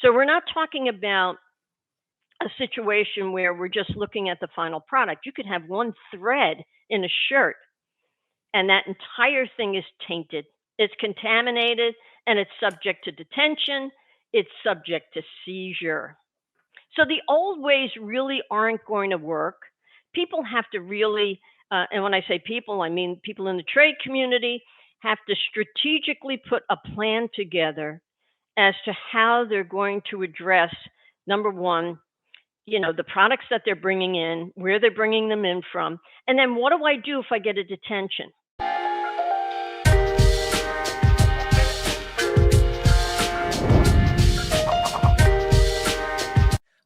So we're not talking about a situation where we're just looking at the final product. You could have one thread in a shirt, and that entire thing is tainted. It's contaminated, and it's subject to detention. It's subject to seizure. So the old ways really aren't going to work. People have to really, and when I say people, I mean people in the trade community, have to strategically put a plan together as to how they're going to address number one, the products that they're bringing in, where they're bringing them in from, and then what do I do if I get a detention?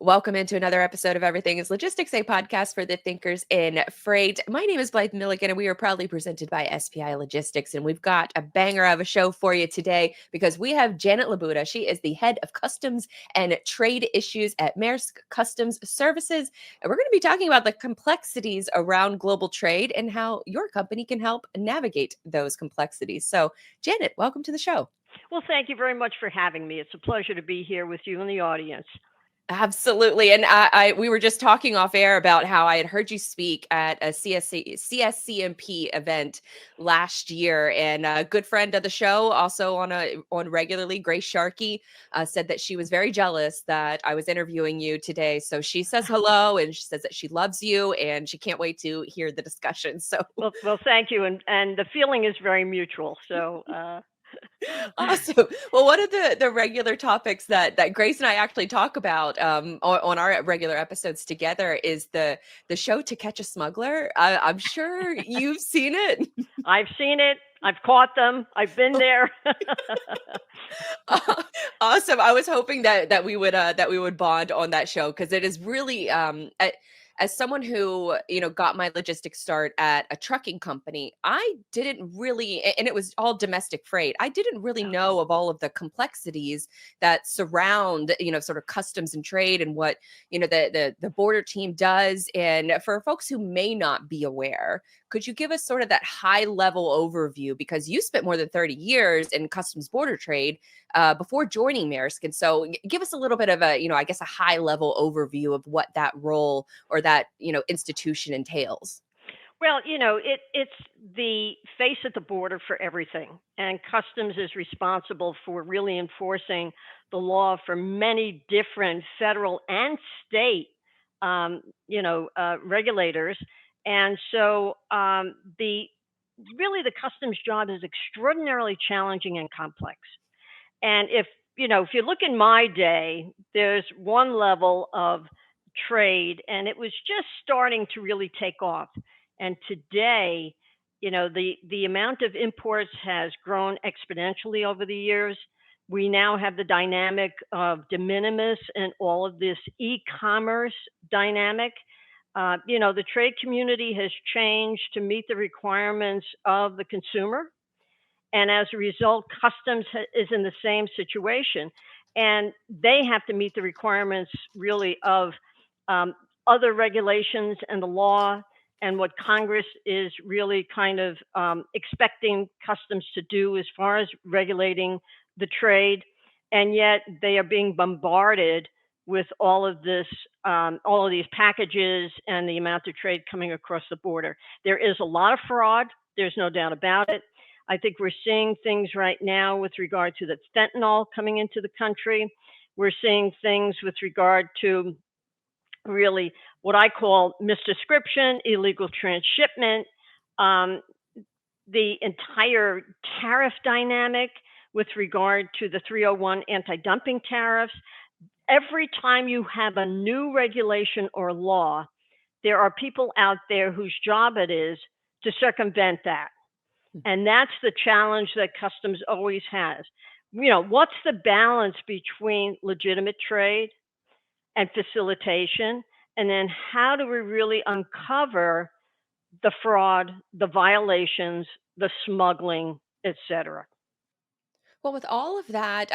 Welcome into another episode of Everything is Logistics, a podcast for the thinkers in freight. My name is Blythe Milligan, and we are proudly presented by SPI Logistics. And we've got a banger of a show for you today because we have Janet Labuda. She is the head of customs and trade issues at Maersk Customs Services. And we're going to be talking about the complexities around global trade and how your company can help navigate those complexities. So, Janet, welcome to the show. Well, thank you very much for having me. It's a pleasure to be here with you and the audience. Absolutely. And we were just talking off air about how I had heard you speak at a CSCMP event last year. And a good friend of the show, also on regularly, Grace Sharkey, said that she was very jealous that I was interviewing you today. So she says hello, and she says that she loves you and she can't wait to hear the discussion. So Well, thank you, and the feeling is very mutual. So awesome. Well, one of the regular topics that Grace and I actually talk about on our regular episodes together is the show To Catch a Smuggler. I'm sure you've seen it. I've seen it. I've caught them. I've been there. Awesome. I was hoping that we would bond on that show because it is really as someone who got my logistics start at a trucking company, I didn't really, and it was all domestic freight. I didn't really know of all of the complexities that surround sort of customs and trade and what the border team does. And for folks who may not be aware, could you give us sort of that high level overview? Because you spent more than 30 years in customs border trade before joining Maersk. And so give us a little bit of I guess a high level overview of what that role or that, institution entails. Well, it's the face at the border for everything, and customs is responsible for really enforcing the law for many different federal and state, regulators. And so the really the customs job is extraordinarily challenging and complex. And if you look in my day, there's one level of trade, and it was just starting to really take off. And today, the amount of imports has grown exponentially over the years. We now have the dynamic of de minimis and all of this e-commerce dynamic. The trade community has changed to meet the requirements of the consumer, and as a result, customs is in the same situation. And they have to meet the requirements really of um, other regulations and the law and what Congress is really kind of expecting customs to do as far as regulating the trade. And yet they are being bombarded with all of these packages and the amount of trade coming across the border. There is a lot of fraud. There's no doubt about it. I think we're seeing things right now with regard to the fentanyl coming into the country. We're seeing things with regard to really what I call misdescription, illegal transshipment, um, the entire tariff dynamic with regard to the 301 anti dumping tariffs. Every time you have a new regulation or law, there are people out there whose job it is to circumvent that. And that's the challenge that customs always has. What's the balance between legitimate trade and facilitation? And then how do we really uncover the fraud, the violations, the smuggling, et cetera? Well, with all of that,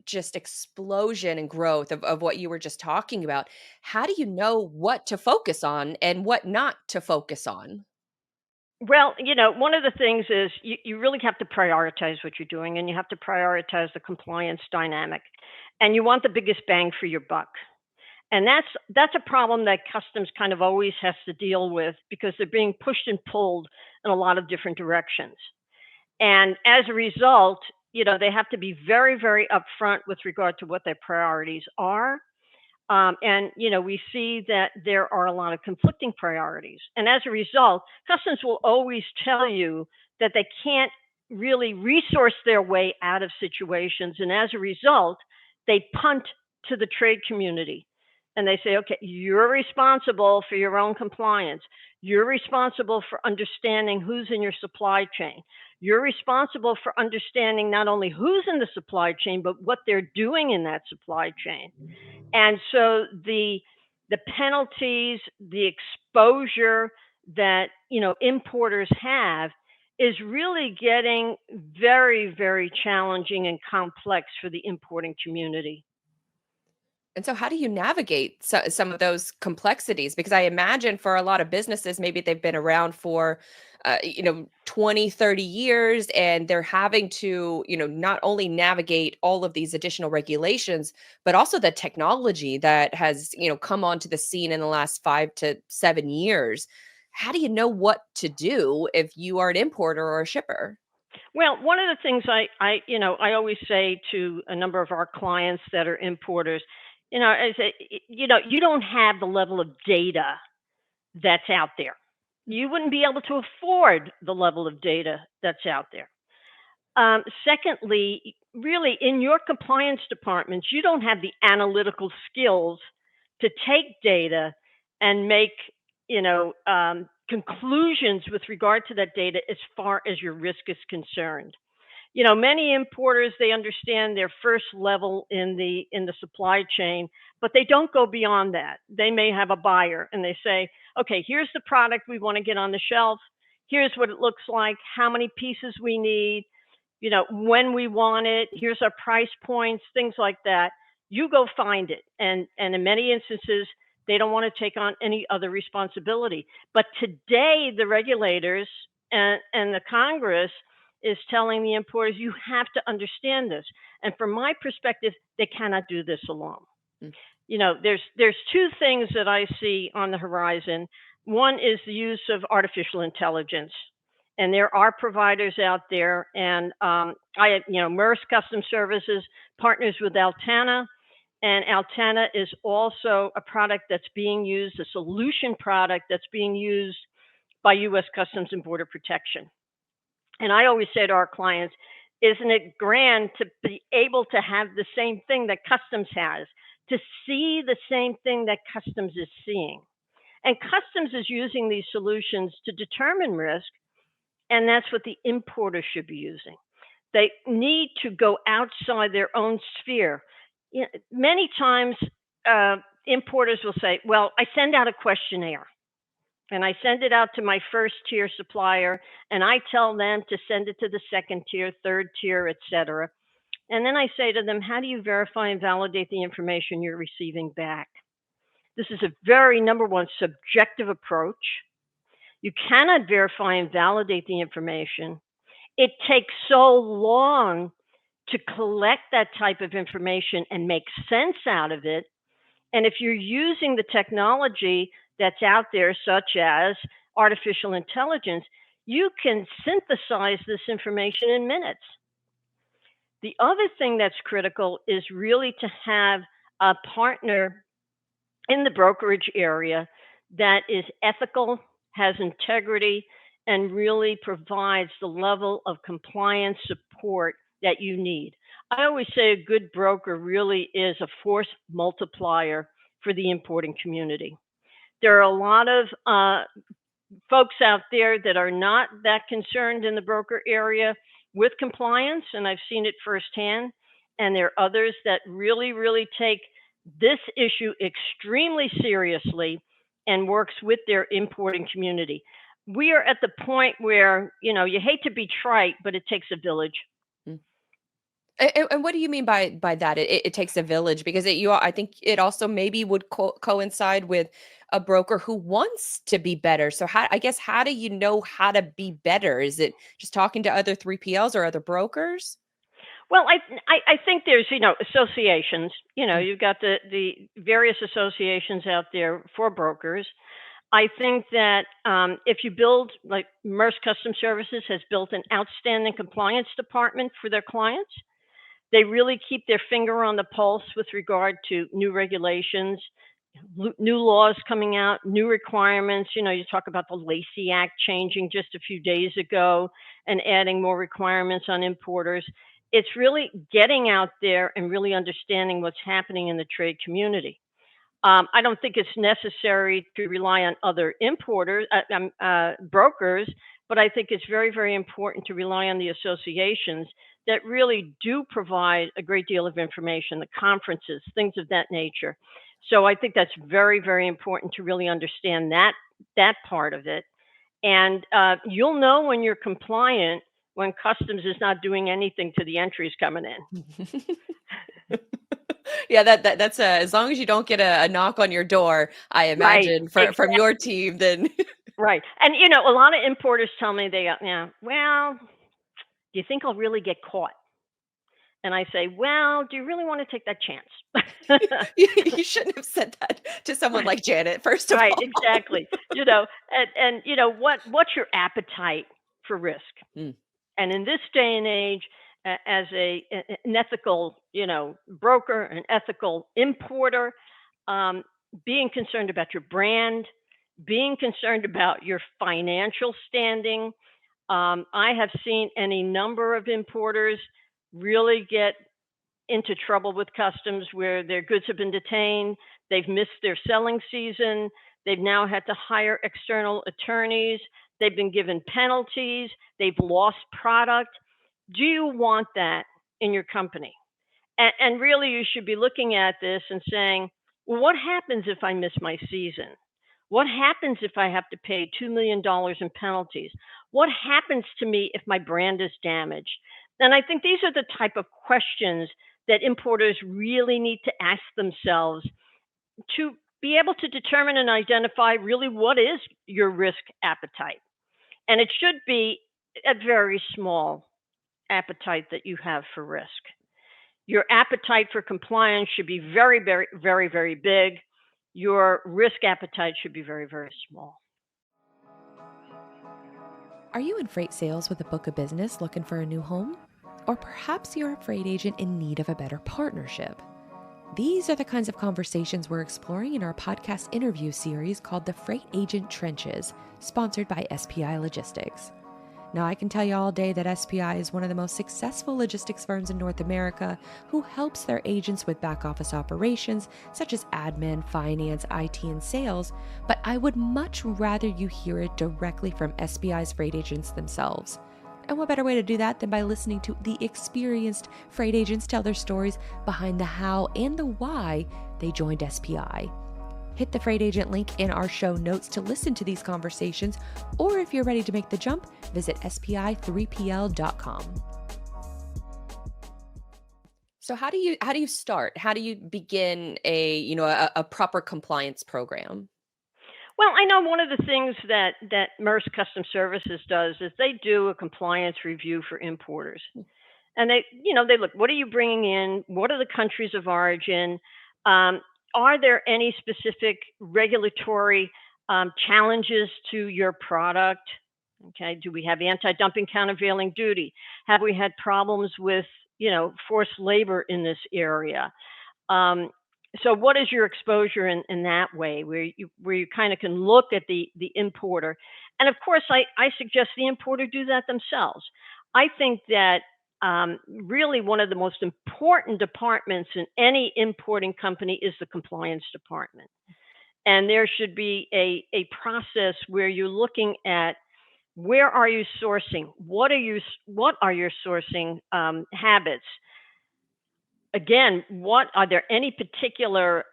just explosion and growth of what you were just talking about, how do you know what to focus on and what not to focus on? Well, one of the things is you really have to prioritize what you're doing, and you have to prioritize the compliance dynamic, and you want the biggest bang for your buck. And that's a problem that customs kind of always has to deal with because they're being pushed and pulled in a lot of different directions. And as a result, they have to be very, very upfront with regard to what their priorities are. And we see that there are a lot of conflicting priorities. And as a result, customs will always tell you that they can't really resource their way out of situations. And as a result, they punt to the trade community. And they say, okay, you're responsible for your own compliance. You're responsible for understanding who's in your supply chain. You're responsible for understanding not only who's in the supply chain, but what they're doing in that supply chain. And so the penalties, the exposure that importers have is really getting very, very challenging and complex for the importing community. And so how do you navigate some of those complexities? Because I imagine for a lot of businesses, maybe they've been around for, 20, 30 years, and they're having to, not only navigate all of these additional regulations, but also the technology that has, come onto the scene in the last 5 to 7 years. How do you know what to do if you are an importer or a shipper? Well, one of the things I always say to a number of our clients that are importers, I say, you don't have the level of data that's out there. You wouldn't be able to afford the level of data that's out there. Secondly, really in your compliance departments, you don't have the analytical skills to take data and make, conclusions with regard to that data as far as your risk is concerned. Many importers, they understand their first level in the supply chain, but they don't go beyond that. They may have a buyer and they say, okay, here's the product we want to get on the shelf. Here's what it looks like, how many pieces we need, when we want it, here's our price points, things like that. You go find it. And in many instances, they don't want to take on any other responsibility. But today, the regulators and the Congress is telling the importers, you have to understand this. And from my perspective, they cannot do this alone. Mm. There's two things that I see on the horizon. One is the use of artificial intelligence, and there are providers out there. And Maersk Customs Services partners with Altana, and Altana is also a product that's being used, a solution product that's being used by U.S. Customs and Border Protection. And I always say to our clients, isn't it grand to be able to have the same thing that customs has, to see the same thing that customs is seeing? And customs is using these solutions to determine risk, and that's what the importer should be using. They need to go outside their own sphere. Many times, importers will say, well, I send out a questionnaire and I send it out to my first tier supplier, and I tell them to send it to the second tier, third tier, et cetera. And then I say to them, how do you verify and validate the information you're receiving back? This is a very, number one, subjective approach. You cannot verify and validate the information. It takes so long to collect that type of information and make sense out of it. And if you're using the technology that's out there, such as artificial intelligence, you can synthesize this information in minutes. The other thing that's critical is really to have a partner in the brokerage area that is ethical, has integrity, and really provides the level of compliance support that you need. I always say a good broker really is a force multiplier for the importing community. There are a lot of folks out there that are not that concerned in the broker area with compliance, and I've seen it firsthand. And there are others that really, really take this issue extremely seriously and works with their importing community. We are at the point where, you hate to be trite, but it takes a village. Mm. And what do you mean by that? It takes a village because I think it also maybe would coincide with a broker who wants to be better. So how do you know how to be better? Is it just talking to other 3PLs or other brokers? Well, I think there's, associations. Mm. You've got the various associations out there for brokers. I think that if you build, like Maersk Customs Services has built an outstanding compliance department for their clients. They really keep their finger on the pulse with regard to new regulations, new laws coming out, new requirements. You talk about the Lacey Act changing just a few days ago and adding more requirements on importers. It's really getting out there and really understanding what's happening in the trade community. I don't think it's necessary to rely on other brokers, but I think it's very, very important to rely on the associations that really do provide a great deal of information, the conferences, things of that nature. So I think that's very, very important to really understand that part of it. And you'll know when you're compliant when customs is not doing anything to the entries coming in. Yeah, that's as long as you don't get a knock on your door, I Right. imagine from Exactly. your team, then Right. And a lot of importers tell me they go, yeah, well, do you think I'll really get caught? And I say, well, do you really want to take that chance? you shouldn't have said that to someone Right. like Janet, first of Right, all. exactly. And what's your appetite for risk? Mm. And in this day and age, as an ethical, broker, an ethical importer, um, being concerned about your brand, being concerned about your financial standing. I have seen any number of importers really get into trouble with customs where their goods have been detained, they've missed their selling season, they've now had to hire external attorneys, they've been given penalties, they've lost product. Do you want that in your company? And really, you should be looking at this and saying, well, what happens if I miss my season? What happens if I have to pay $2 million in penalties? What happens to me if my brand is damaged? And I think these are the type of questions that importers really need to ask themselves to be able to determine and identify really what is your risk appetite. And it should be a very small appetite that you have for risk. Your appetite for compliance should be very, very, very, very big. Your risk appetite should be very, very small. Are you in freight sales with a book of business looking for a new home? Or perhaps you're a freight agent in need of a better partnership? These are the kinds of conversations we're exploring in our podcast interview series called The Freight Agent Trenches, sponsored by SPI Logistics. Now, I can tell you all day that SPI is one of the most successful logistics firms in North America who helps their agents with back office operations such as admin, finance, IT, and sales, but I would much rather you hear it directly from SPI's freight agents themselves. And what better way to do that than by listening to the experienced freight agents tell their stories behind the how and the why they joined SPI. Hit the freight agent link in our show notes to listen to these conversations, or if you're ready to make the jump, visit spi3pl.com. So how do you start? How do you begin a proper compliance program? Well, I know one of the things that Maersk Customs Services does is they do a compliance review for importers. And they look, what are you bringing in? What are the countries of origin? Um, are there any specific regulatory challenges to your product? Okay, do we have anti-dumping countervailing duty? Have we had problems with, forced labor in this area? Um, so what is your exposure in that way where you kind of can look at the importer? And of course, I suggest the importer do that themselves. I think that really one of the most important departments in any importing company is the compliance department. And there should be a process where you're looking at where are you sourcing? What are your sourcing habits? Again, what are there any particular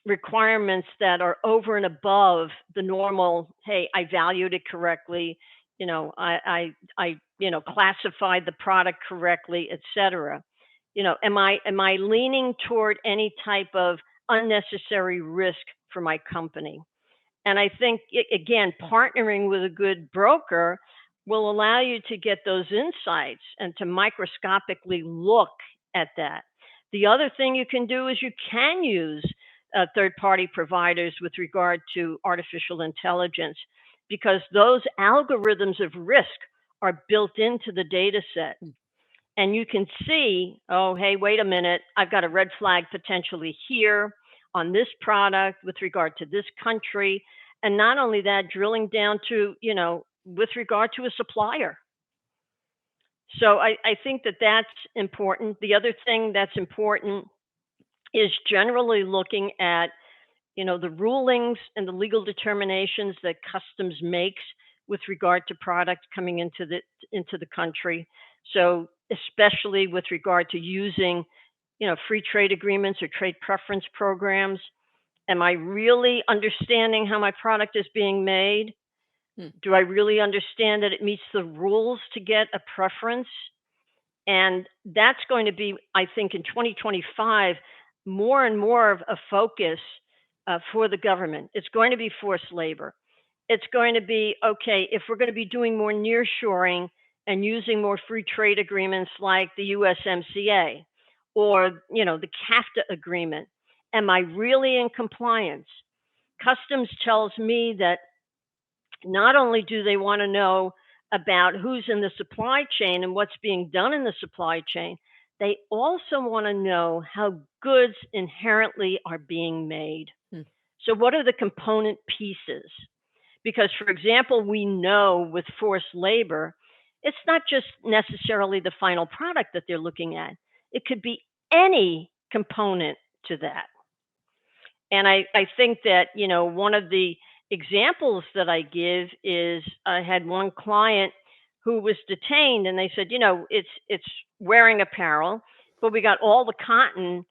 requirements that are over and above the normal? Hey, I valued it correctly. I classified the product correctly, et cetera. Am I leaning toward any type of unnecessary risk for my company? And I think, again, partnering with a good broker will allow you to get those insights and to microscopically look at that. The other thing you can do is you can use third party providers with regard to artificial intelligence, because those algorithms of risk are built into the data set. And you can see, oh, hey, wait a minute, I've got a red flag potentially here on this product with regard to this country. And not only that, drilling down to, with regard to a supplier. So I think that that's important. The other thing that's important is generally looking at, the rulings and the legal determinations that customs makes with regard to product coming into the country. So especially with regard to using, free trade agreements or trade preference programs. Am I really understanding how my product is being made? Do I really understand that it meets the rules to get a preference? And that's going to be, I think, in 2025, more and more of a focus for the government. It's going to be forced labor. It's going to be, okay, if we're going to be doing more nearshoring and using more free trade agreements like the USMCA or, the CAFTA agreement, am I really in compliance? Customs tells me that not only do they want to know about who's in the supply chain and what's being done in the supply chain, they also want to know how goods inherently are being made. So what are the component pieces? Because, for example, we know with forced labor, it's not just necessarily the final product that they're looking at. It could be any component to that. And I think that, one of the examples that I give is I had one client who was detained, and they said, it's wearing apparel, but we got all the cotton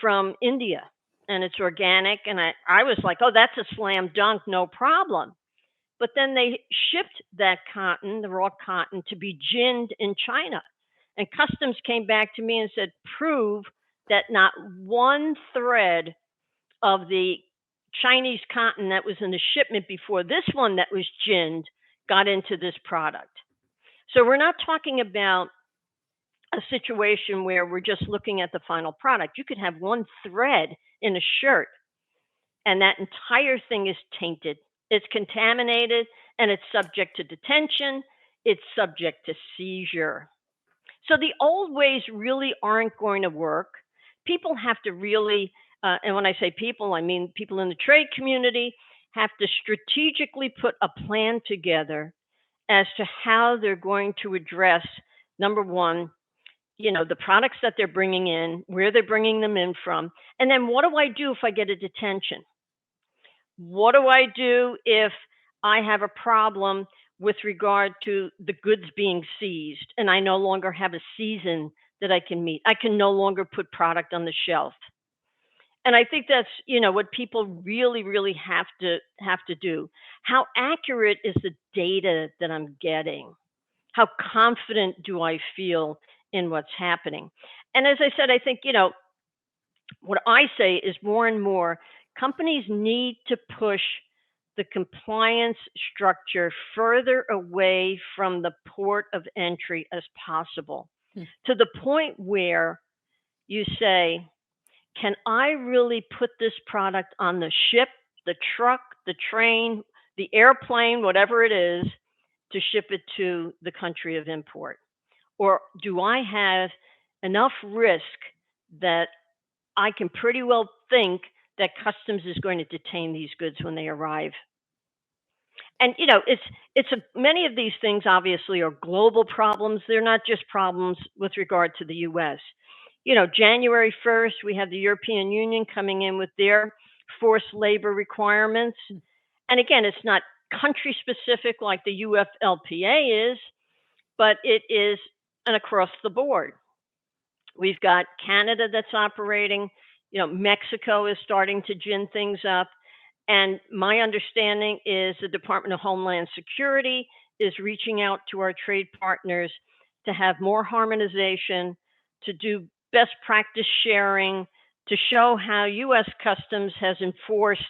from India and it's organic. And I was like, oh, that's a slam dunk, no problem. But then they shipped that cotton, the raw cotton, to be ginned in China. And customs came back to me and said, prove that not one thread of the Chinese cotton that was in the shipment before this one that was ginned got into this product. So we're not talking about a situation where we're just looking at the final product. You could have one thread in a shirt and that entire thing is tainted. It's contaminated and it's subject to detention. It's subject to seizure. So the old ways really aren't going to work. People have to really, and when I say people, I mean people in the trade community, have to strategically put a plan together as to how they're going to address, number one, the products that they're bringing in, where they're bringing them in from, and then what do I do if I get a detention? What do I do if I have a problem with regard to the goods being seized and I no longer have a season that I can meet? I can no longer put product on the shelf. And I think that's, what people really, really have to do. How accurate is the data that I'm getting? How confident do I feel in what's happening? And as I said, I think, what I say is more and more companies need to push the compliance structure further away from the port of entry as possible, to the point where you say, can I really put this product on the ship, the truck, the train, the airplane, whatever it is, to ship it to the country of import? Or do I have enough risk that I can pretty well think that customs is going to detain these goods when they arrive? And many of these things obviously are global problems. They're not just problems with regard to the U.S. January 1st, we have the European Union coming in with their forced labor requirements. And again, it's not country specific like the UFLPA is, but it is an across the board. We've got Canada that's operating. Mexico is starting to gin things up. And my understanding is the Department of Homeland Security is reaching out to our trade partners to have more harmonization, to do best practice sharing, to show how U.S. Customs has enforced,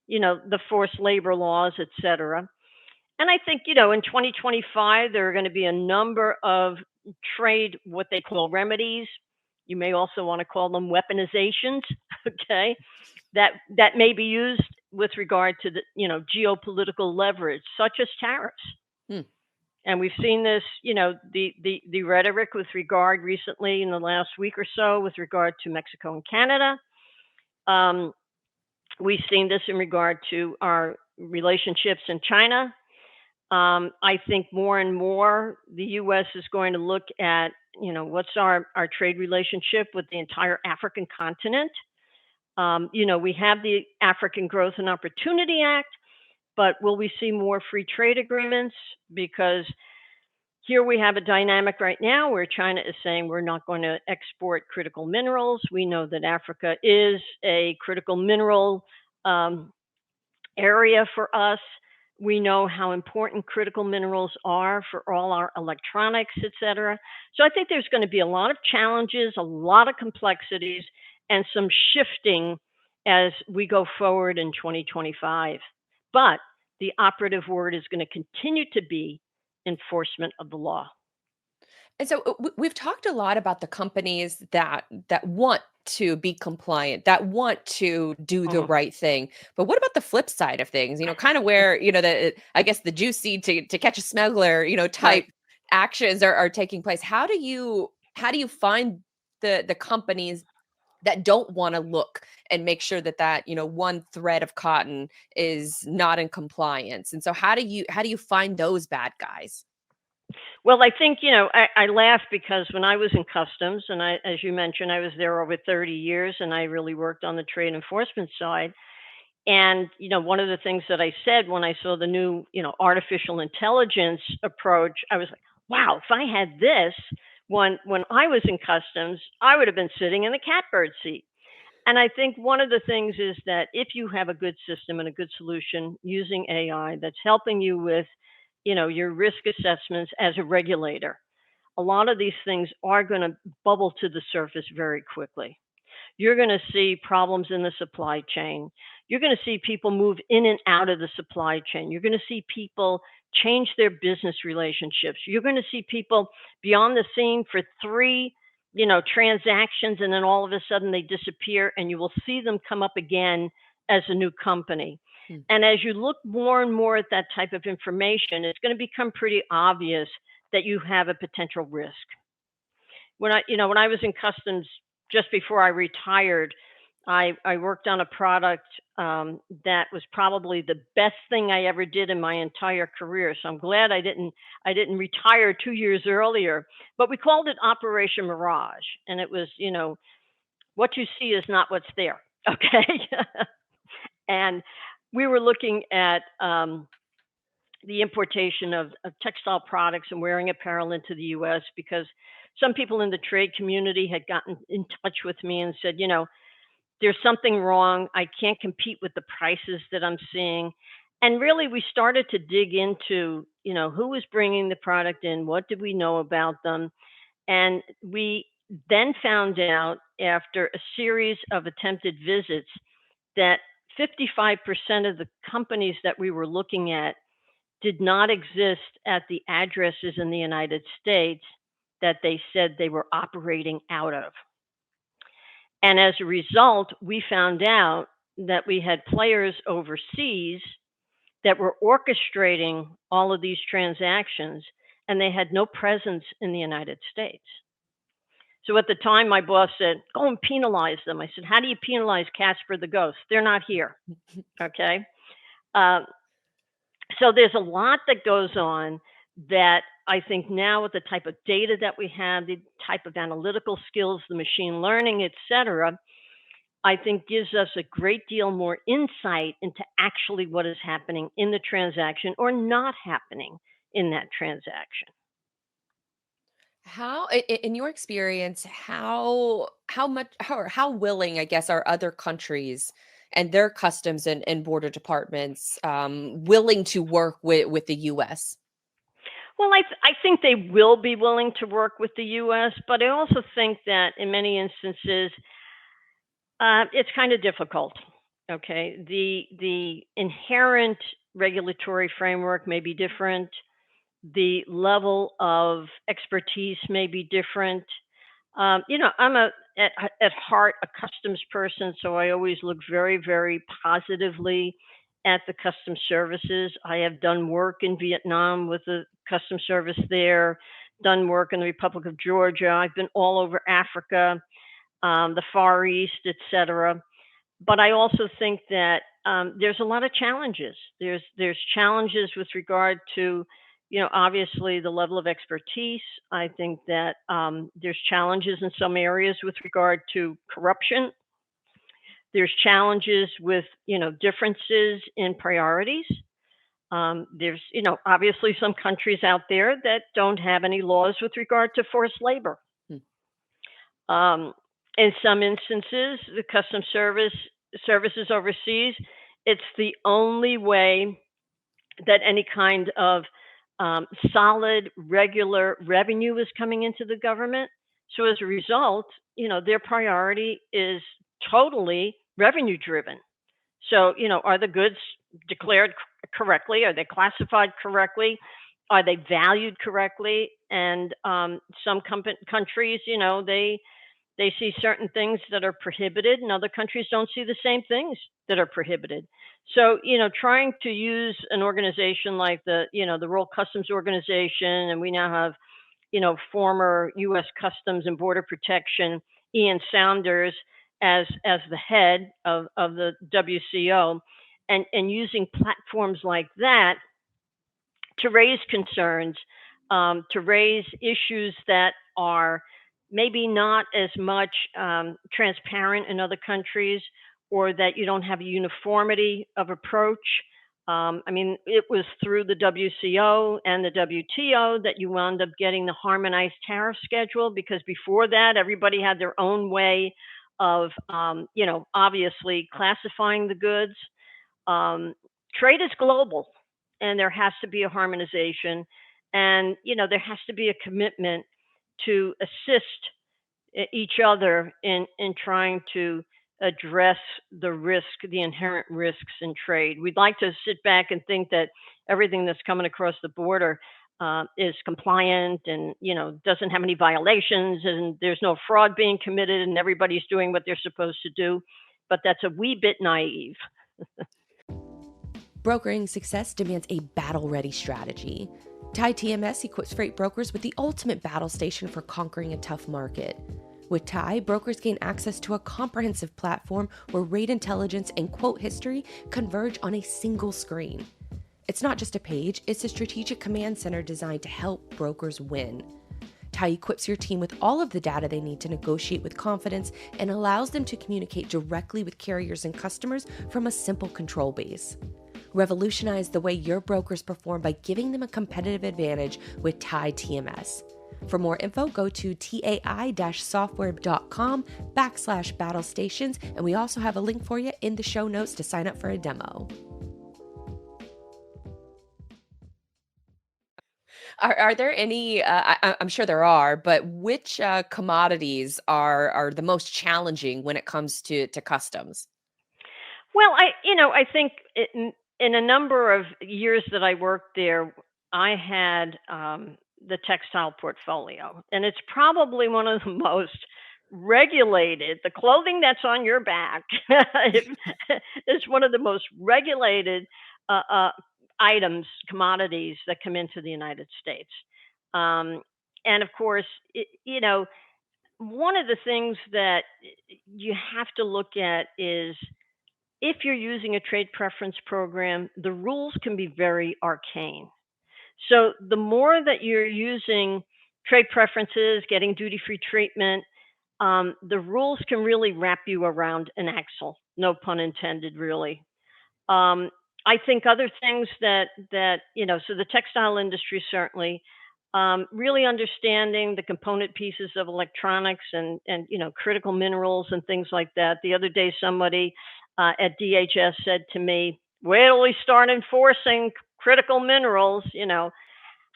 the forced labor laws, et cetera. And I think, in 2025, there are going to be a number of trade, what they call remedies. You may also want to call them weaponizations, okay, that may be used with regard to the, geopolitical leverage, such as tariffs. Hmm. And we've seen this, the rhetoric with regard recently in the last week or so with regard to Mexico and Canada. We've seen this in regard to our relationships in China. I think more and more the U.S. is going to look at, what's our trade relationship with the entire African continent. We have the African Growth and Opportunity Act, but will we see more free trade agreements? Because here we have a dynamic right now where China is saying we're not going to export critical minerals. We know that Africa is a critical mineral area for us. We know how important critical minerals are for all our electronics, et cetera. So I think there's going to be a lot of challenges, a lot of complexities, and some shifting as we go forward in 2025. But the operative word is going to continue to be enforcement of the law. And so we've talked a lot about the companies that want to be compliant, that want to do the right thing. But what about the flip side of things? Kind of where, I guess the juicy to catch a smuggler, type actions are taking place. How do you find the companies that don't want to look and make sure that one thread of cotton is not in compliance? And so how do you find those bad guys? Well, I think, I laugh because when I was in customs, and as you mentioned, I was there over 30 years and I really worked on the trade enforcement side. And, one of the things that I said when I saw the new, artificial intelligence approach, I was like, wow, if I had this when I was in customs, I would have been sitting in the catbird seat. And I think one of the things is that if you have a good system and a good solution using AI that's helping you with, your risk assessments as a regulator, a lot of these things are going to bubble to the surface very quickly. You're going to see problems in the supply chain. You're going to see people move in and out of the supply chain. You're going to see people change their business relationships. You're going to see people be on the scene for 3, transactions, and then all of a sudden they disappear, and you will see them come up again as a new company. And as you look more and more at that type of information, it's going to become pretty obvious that you have a potential risk. When I was in customs just before I retired, I worked on a product that was probably the best thing I ever did in my entire career. So I'm glad I didn't retire 2 years earlier. But we called it Operation Mirage, and it was, what you see is not what's there. Okay, and we were looking at the importation of textile products and wearing apparel into the U.S. because some people in the trade community had gotten in touch with me and said, there's something wrong. I can't compete with the prices that I'm seeing. And really, we started to dig into, who was bringing the product in, what did we know about them? And we then found out after a series of attempted visits that 55% of the companies that we were looking at did not exist at the addresses in the United States that they said they were operating out of. And as a result, we found out that we had players overseas that were orchestrating all of these transactions, and they had no presence in the United States. So at the time, my boss said, go and penalize them. I said, how do you penalize Casper the Ghost? They're not here. Okay. So there's a lot that goes on that I think now with the type of data that we have, the type of analytical skills, the machine learning, et cetera, I think gives us a great deal more insight into actually what is happening in the transaction or not happening in that transaction. How, in your experience, how willing, I guess, are other countries and their customs and border departments willing to work with the U.S.? Well, I think they will be willing to work with the U.S., but I also think that in many instances, it's kind of difficult. Okay, the inherent regulatory framework may be different. The level of expertise may be different. I'm at heart a customs person, so I always look very, very positively at the customs services. I have done work in Vietnam with the customs service there, done work in the Republic of Georgia. I've been all over Africa, the Far East, etc. But I also think that there's a lot of challenges. There's challenges with regard to, obviously the level of expertise. I think that there's challenges in some areas with regard to corruption. There's challenges with, differences in priorities. There's, obviously some countries out there that don't have any laws with regard to forced labor. Hmm. In some instances, the customs services overseas, it's the only way that any kind of solid, regular revenue is coming into the government. So as a result, their priority is totally revenue driven. So, are the goods declared correctly? Are they classified correctly? Are they valued correctly? And some countries, they see certain things that are prohibited, and other countries don't see the same things that are prohibited. So, trying to use an organization like the World Customs Organization, and we now have, former U.S. Customs and Border Protection, Ian Saunders, as the head of the WCO, and using platforms like that to raise concerns, to raise issues that are maybe not as much transparent in other countries, or that you don't have a uniformity of approach. I mean, it was through the WCO and the WTO that you wound up getting the harmonized tariff schedule, because before that, everybody had their own way of, obviously classifying the goods. Trade is global, and there has to be a harmonization, and there has to be a commitment to assist each other in trying to address the inherent risks in trade. We'd like to sit back and think that everything that's coming across the border is compliant, and doesn't have any violations, and there's no fraud being committed, and everybody's doing what they're supposed to do. But that's a wee bit naive. Brokering success demands a battle-ready strategy. Thai TMS equips freight brokers with the ultimate battle station for conquering a tough market. With Thai, brokers gain access to a comprehensive platform where rate intelligence and quote history converge on a single screen. It's not just a page, it's a strategic command center designed to help brokers win. Thai equips your team with all of the data they need to negotiate with confidence and allows them to communicate directly with carriers and customers from a simple control base. Revolutionize the way your brokers perform by giving them a competitive advantage with Thai TMS. For more info, go to tai-software.com/battle stations, and we also have a link for you in the show notes to sign up for a demo. Are there any? I'm sure there are, but which commodities are the most challenging when it comes to customs? Well, I think in a number of years that I worked there, I had the textile portfolio, and it's probably one of the most regulated. The clothing that's on your back is one of the most regulated uh, uh, items, commodities that come into the United States. Um, and of course, one of the things that you have to look at is, if you're using a trade preference program, the rules can be very arcane. So the more that you're using trade preferences, getting duty free treatment, the rules can really wrap you around an axle. No pun intended, really. Um, I think other things so the textile industry certainly, really understanding the component pieces of electronics, and critical minerals and things like that. The other day, somebody at DHS said to me, "Wait till we start enforcing critical minerals."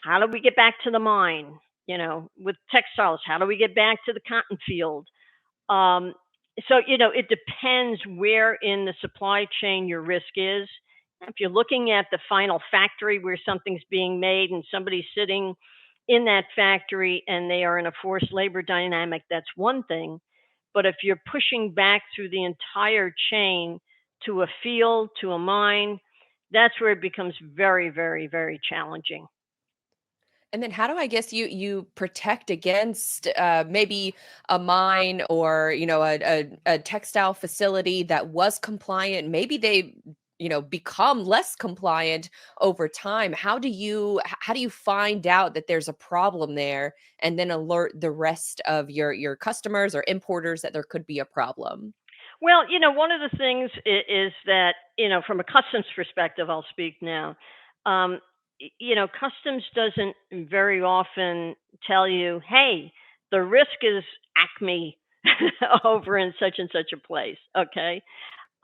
How do we get back to the mine? With textiles, how do we get back to the cotton field? Um, so, it depends where in the supply chain your risk is. If you're looking at the final factory where something's being made and somebody's sitting in that factory and they are in a forced labor dynamic, that's one thing. But if you're pushing back through the entire chain to a field, to a mine, that's where it becomes very, very, very challenging. And then how do I guess you protect against maybe a mine or a textile facility that was compliant? Maybe they become less compliant over time. How do you find out that there's a problem there and then alert the rest of your customers or importers that there could be a problem? Well, one of the things is that, from a customs perspective, I'll speak now. Customs doesn't very often tell you, hey, the risk is Acme over in such and such a place. Okay.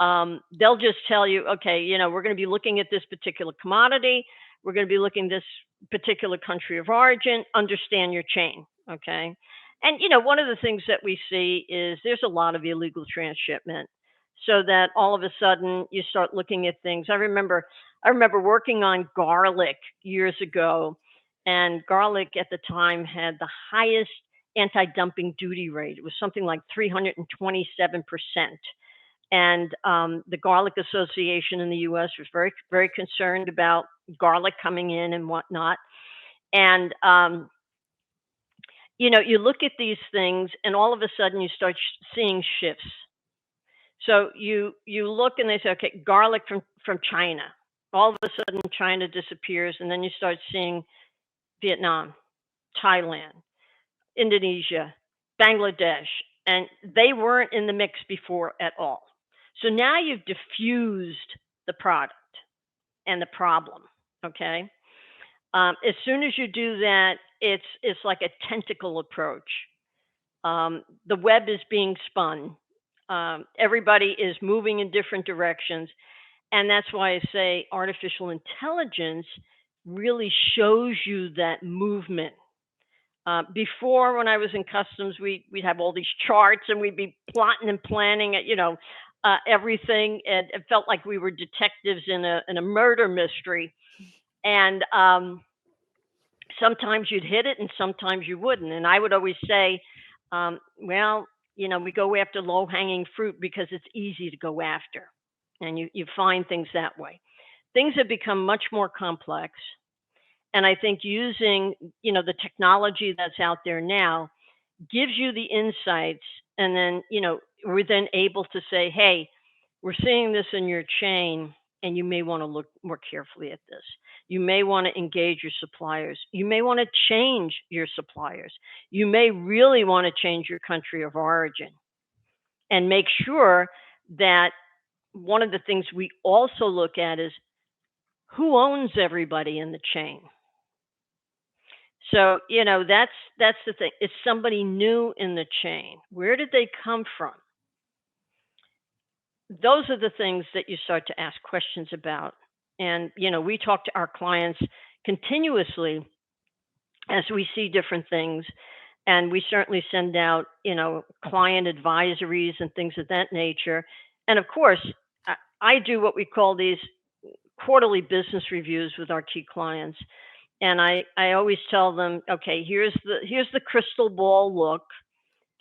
They'll just tell you, okay, we're going to be looking at this particular commodity. We're going to be looking at this particular country of origin. Understand your chain, okay? And one of the things that we see is there's a lot of illegal transshipment, so that all of a sudden you start looking at things. I remember working on garlic years ago, and garlic at the time had the highest anti-dumping duty rate. It was something like 327%. And the Garlic Association in the U.S. was very, very concerned about garlic coming in and whatnot. And you look at these things, and all of a sudden you start seeing shifts. So you look and they say, okay, garlic from China. All of a sudden, China disappears, and then you start seeing Vietnam, Thailand, Indonesia, Bangladesh, and they weren't in the mix before at all. So now you've diffused the product and the problem. Okay. As soon as you do that, it's like a tentacle approach. The web is being spun. Everybody is moving in different directions, and that's why I say artificial intelligence really shows you that movement. Before, when I was in customs, we'd have all these charts and we'd be plotting and planning, everything, and it felt like we were detectives in a murder mystery. And sometimes you'd hit it, and sometimes you wouldn't. And I would always say, well, we go after low hanging fruit because it's easy to go after, and you find things that way. Things have become much more complex. And I think using, the technology that's out there now gives you the insights. And then, we're then able to say, hey, we're seeing this in your chain, and you may want to look more carefully at this. You may want to engage your suppliers. You may want to change your suppliers. You may really want to change your country of origin, and make sure that one of the things we also look at is who owns everybody in the chain. So, that's the thing. Is somebody new in the chain? Where did they come from? Those are the things that you start to ask questions about. And, we talk to our clients continuously as we see different things. And we certainly send out, client advisories and things of that nature. And of course, I do what we call these quarterly business reviews with our key clients. And I always tell them, okay, here's the crystal ball look.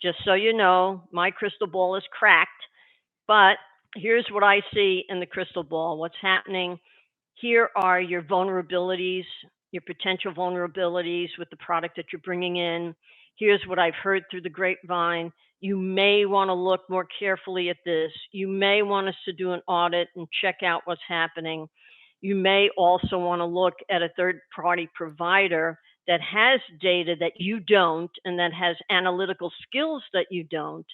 Just so you know, my crystal ball is cracked, but here's what I see in the crystal ball. What's happening? Here are your vulnerabilities, your potential vulnerabilities with the product that you're bringing in. Here's what I've heard through the grapevine. You may want to look more carefully at this. You may want us to do an audit and check out what's happening. You may also want to look at a third party provider that has data that you don't, and that has analytical skills that you don't,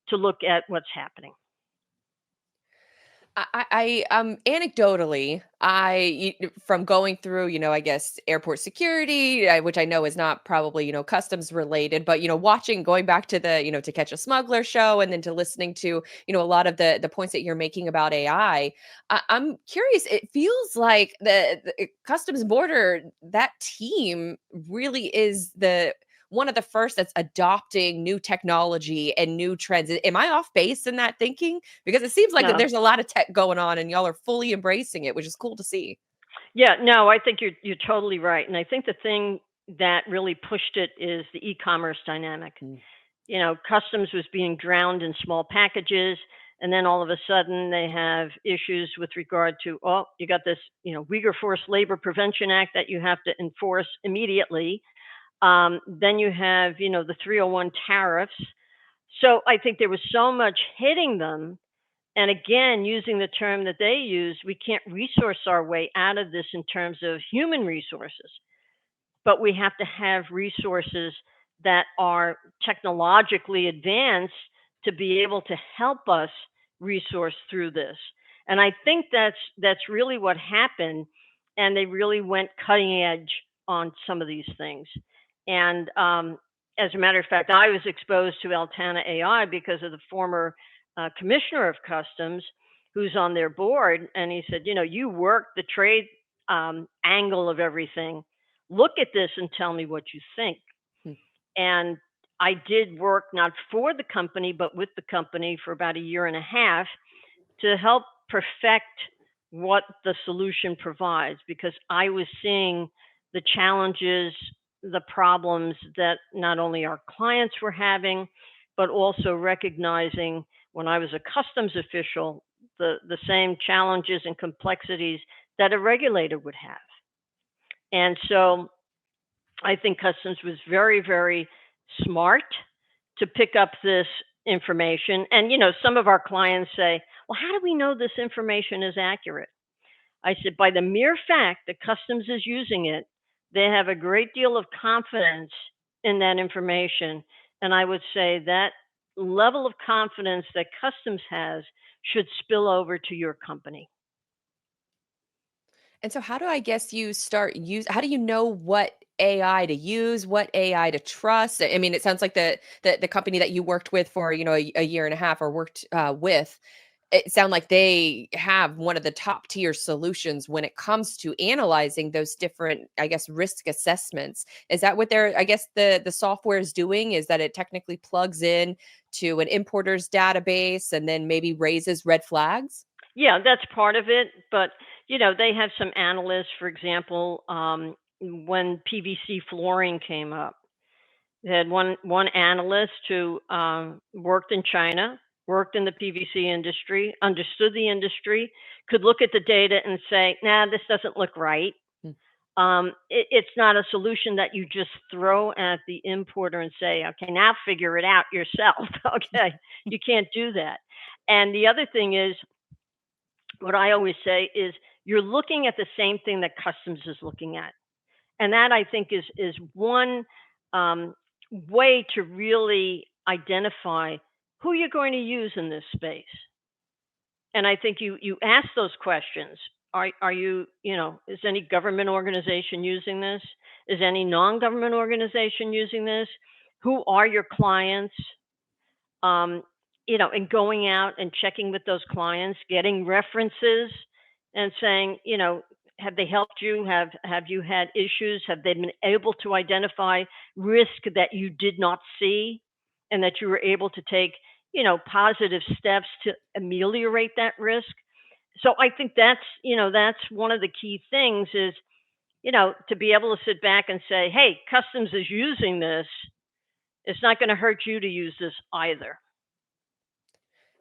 to look at what's happening. Anecdotally, from going through, I guess airport security, which I know is not probably, customs related, but watching, going back to the, To Catch a Smuggler show, and then to listening to, a lot of the points that you're making about AI. I'm curious. It feels like the Customs and Border, that team really is the one of the first that's adopting new technology and new trends. Am I off base in that thinking? Because it seems like that No. there's a lot of tech going on and y'all are fully embracing it, which is cool to see. Yeah, no, I think you're totally right. And I think the thing that really pushed it is the e-commerce dynamic. Mm. Customs was being drowned in small packages, and then all of a sudden they have issues with regard to, oh, you got this, Uyghur Forced Labor Prevention Act that you have to enforce immediately. Then you have, the 301 tariffs. So I think there was so much hitting them. And again, using the term that they use, we can't resource our way out of this in terms of human resources, but we have to have resources that are technologically advanced to be able to help us resource through this. And I think that's really what happened. And they really went cutting edge on some of these things. And as a matter of fact, I was exposed to Altana AI because of the former commissioner of customs who's on their board. And he said, you work the trade angle of everything. Look at this and tell me what you think. Hmm. And I did work not for the company, but with the company for about a year and a half to help perfect what the solution provides, because I was seeing the challenges, the problems that not only our clients were having, but also recognizing when I was a customs official, the same challenges and complexities that a regulator would have. And so I think customs was very, very smart to pick up this information. And, some of our clients say, well, how do we know this information is accurate? I said, by the mere fact that customs is using it, they have a great deal of confidence in that information. And I would say that level of confidence that customs has should spill over to your company. And so how do I guess you start how do you know what AI to use, what AI to trust? I mean, it sounds like the company that you worked with for, a year and a half, or worked with, it sound like they have one of the top tier solutions when it comes to analyzing those different, I guess, risk assessments. Is that what I guess the software is doing, is that it technically plugs in to an importer's database and then maybe raises red flags? Yeah, that's part of it. But, they have some analysts, for example, when PVC flooring came up, they had one analyst who worked in China, worked in the PVC industry, understood the industry, could look at the data and say, "Nah, this doesn't look right." Hmm. It's not a solution that you just throw at the importer and say, "Okay, now figure it out yourself." Okay, you can't do that. And the other thing is, what I always say is, you're looking at the same thing that customs is looking at, and that I think is one way to really identify who you're going to use in this space. And I think you ask those questions. Are you, is any government organization using this? Is any non-government organization using this? Who are your clients? um, and going out and checking with those clients, getting references, and saying, have they helped you? Have you had issues? Have they been able to identify risk that you did not see, and that you were able to take, positive steps to ameliorate that risk? So I think that's one of the key things is, to be able to sit back and say, hey, customs is using this. It's not going to hurt you to use this either.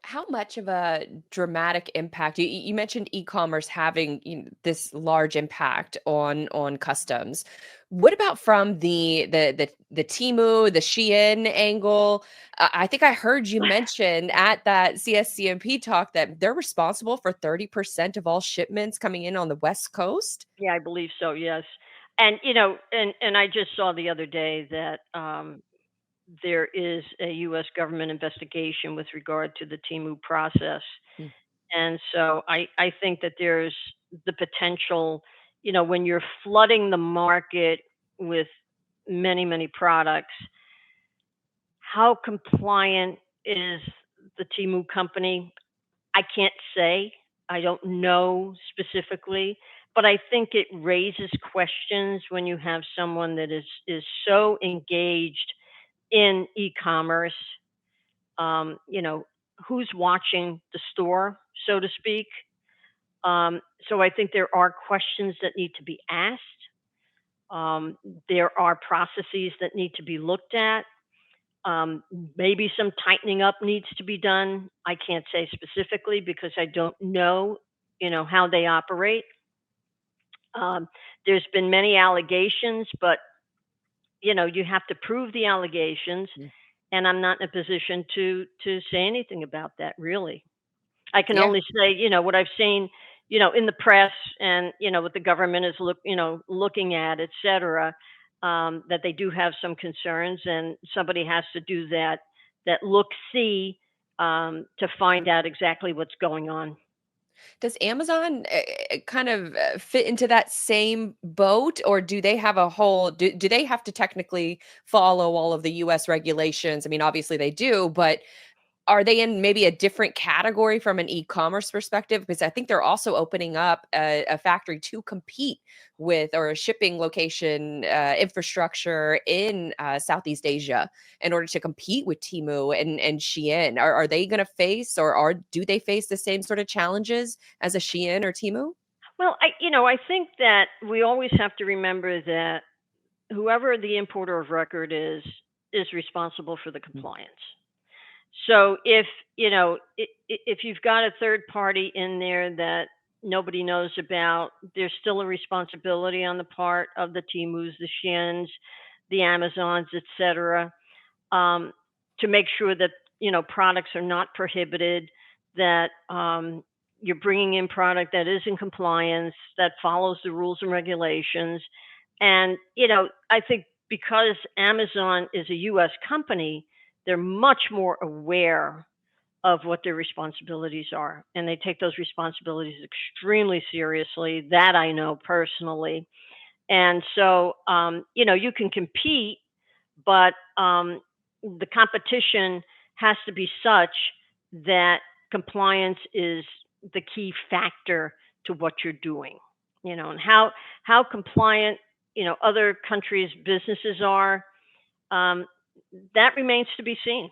How much of a dramatic impact, you mentioned e-commerce having, this large impact on customs. What about from the Temu, the Shein angle? I think I heard you mention at that CSCMP talk that they're responsible for 30% of all shipments coming in on the West Coast. Yeah, I believe so. Yes, and and I just saw the other day that there is a U.S. government investigation with regard to the Timu process, And so I think that there's the potential, when you're flooding the market with many, many products, how compliant is the Timu company? I can't say. I don't know specifically, but I think it raises questions when you have someone that is so engaged in e-commerce. You know, who's watching the store, so to speak. So I think there are questions that need to be asked. Um, there are processes that need to be looked at. Um, Maybe some tightening up needs to be done. I can't say specifically because I don't know, how they operate. Um, there's been many allegations, but you have to prove the allegations, Mm. and I'm not in a position to say anything about that really. I can Yeah. only say, what I've seen, in the press and, what the government is looking at, et cetera, that they do have some concerns and somebody has to do that look see to find out exactly what's going on. Does Amazon kind of fit into that same boat, or do they have a whole? Do they have to technically follow all of the U.S. regulations? I mean, obviously they do, but are they in maybe a different category from an e-commerce perspective? Because I think they're also opening up a factory to compete with, or a shipping location infrastructure in Southeast Asia in order to compete with Temu and Shein. Are they going to face, or do they face the same sort of challenges as a Shein or Temu? Well, I think that we always have to remember that whoever the importer of record is responsible for the Mm. compliance. So if you've got a third party in there that nobody knows about, there's still a responsibility on the part of the Timus, the Shins, the Amazons, etc., um, to make sure that products are not prohibited, that you're bringing in product that is in compliance, that follows the rules and regulations. And I think because Amazon is a U.S. company, they're much more aware of what their responsibilities are, and they take those responsibilities extremely seriously. That I know personally. And so, you can compete, but the competition has to be such that compliance is the key factor to what you're doing. And how compliant other countries' businesses are, um, that remains to be seen.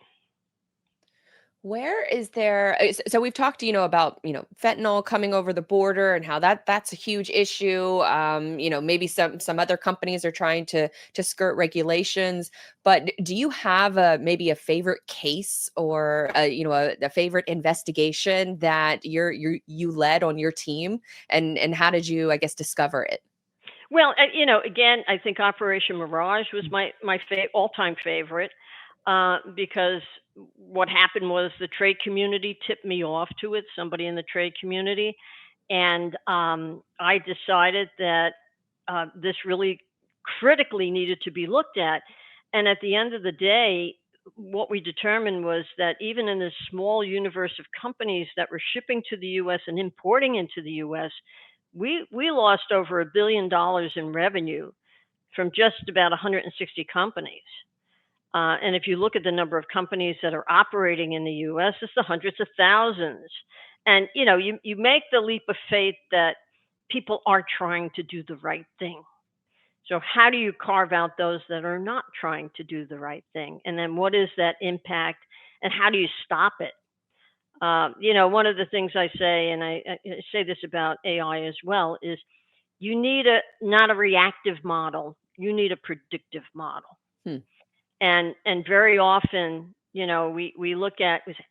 Where is there so we've talked, about, fentanyl coming over the border and how that's a huge issue. Maybe some other companies are trying to skirt regulations, but do you have maybe a favorite case, or a favorite investigation that you led on your team, and how did you, I guess, discover it? Well, again, I think Operation Mirage was my all-time favorite, because what happened was the trade community tipped me off to it, somebody in the trade community, and I decided that this really critically needed to be looked at. And at the end of the day, what we determined was that even in this small universe of companies that were shipping to the U.S. and importing into the U.S., we lost over $1 billion in revenue from just about 160 companies. And if you look at the number of companies that are operating in the U.S., it's the hundreds of thousands. And you make the leap of faith that people are trying to do the right thing. So how do you carve out those that are not trying to do the right thing? And then what is that impact, and how do you stop it? One of the things I say, and I say this about AI as well, is you need not a reactive model, you need a predictive model. Hmm. And very often, we look at, we say,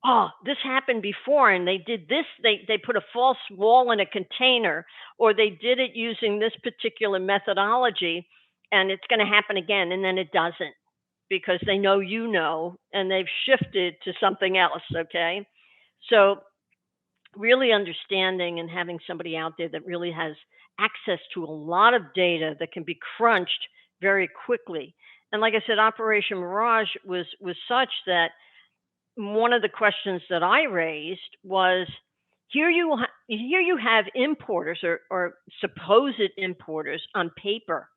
oh, this happened before and they did this, they put a false wall in a container, or they did it using this particular methodology, and it's going to happen again, and then it doesn't, because they know, and they've shifted to something else. Okay. So really understanding and having somebody out there that really has access to a lot of data that can be crunched very quickly. And like I said, Operation Mirage was such that one of the questions that I raised was, Here you have importers or supposed importers on paper,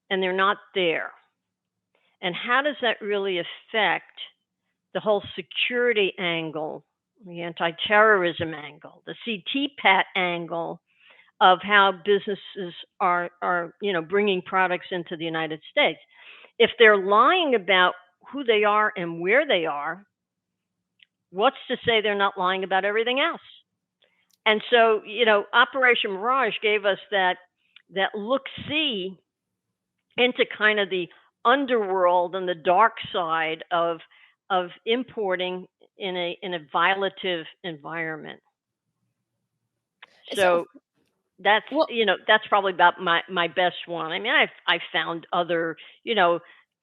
and they're not there. And how does that really affect the whole security angle, the anti-terrorism angle, the CTPAT angle of how businesses are bringing products into the United States? If they're lying about who they are and where they are, what's to say they're not lying about everything else? And so, Operation Mirage gave us that look see into kind of the underworld and the dark side of importing in a violative environment. So, So that's well, that's probably about my best one. I mean, I've found other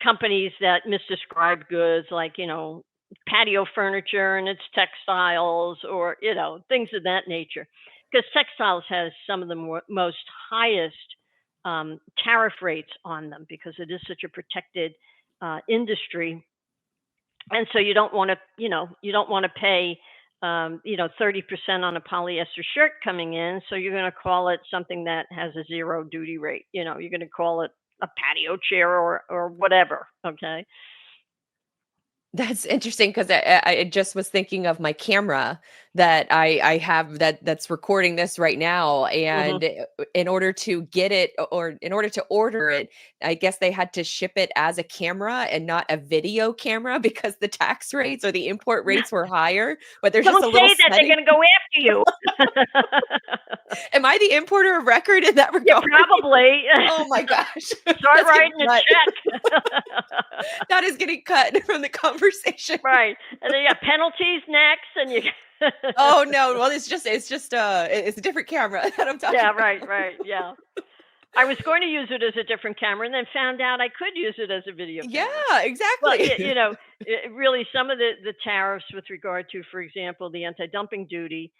companies that misdescribe goods, like patio furniture and its textiles, or things of that nature, because textiles has some of the most highest tariff rates on them, because it is such a protected industry. And so you don't want to pay 30% on a polyester shirt coming in. So you're going to call it something that has a zero duty rate. You're going to call it a patio chair or whatever. Okay. that's interesting because I just was thinking of my camera that I have that's recording this right now, Hmm. and in order to get it, or in order to order it, I guess they had to ship it as a camera and not a video camera because the tax rates or the import rates were higher. But there's just Don't a say little that, they're setting. going to go after you. Am I the importer of record in that Yeah, regard? probably. Oh my gosh, Start that's getting writing a cut. check. That is getting cut from the conversation. Right. And then you got penalties next, and you. Oh no, well it's a different camera that I'm Yeah, talking right, about. right. Yeah. I was going to use it as a different camera, and then found out I could use it as a video camera. Yeah, Well, exactly. really, some of the tariffs with regard to, for example, the anti-dumping duty.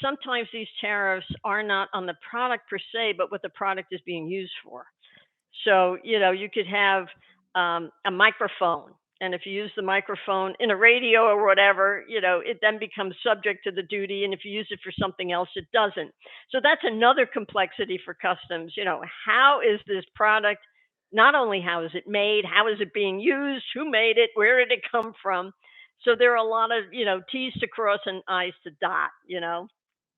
Sometimes these tariffs are not on the product per se, but what the product is being used for. So, you could have a microphone. And if you use the microphone in a radio or whatever, it then becomes subject to the duty. And if you use it for something else, it doesn't. So that's another complexity for customs. How is this product? Not only how is it made, how is it being used, who made it, where did it come from? So there are a lot of, T's to cross and I's to dot.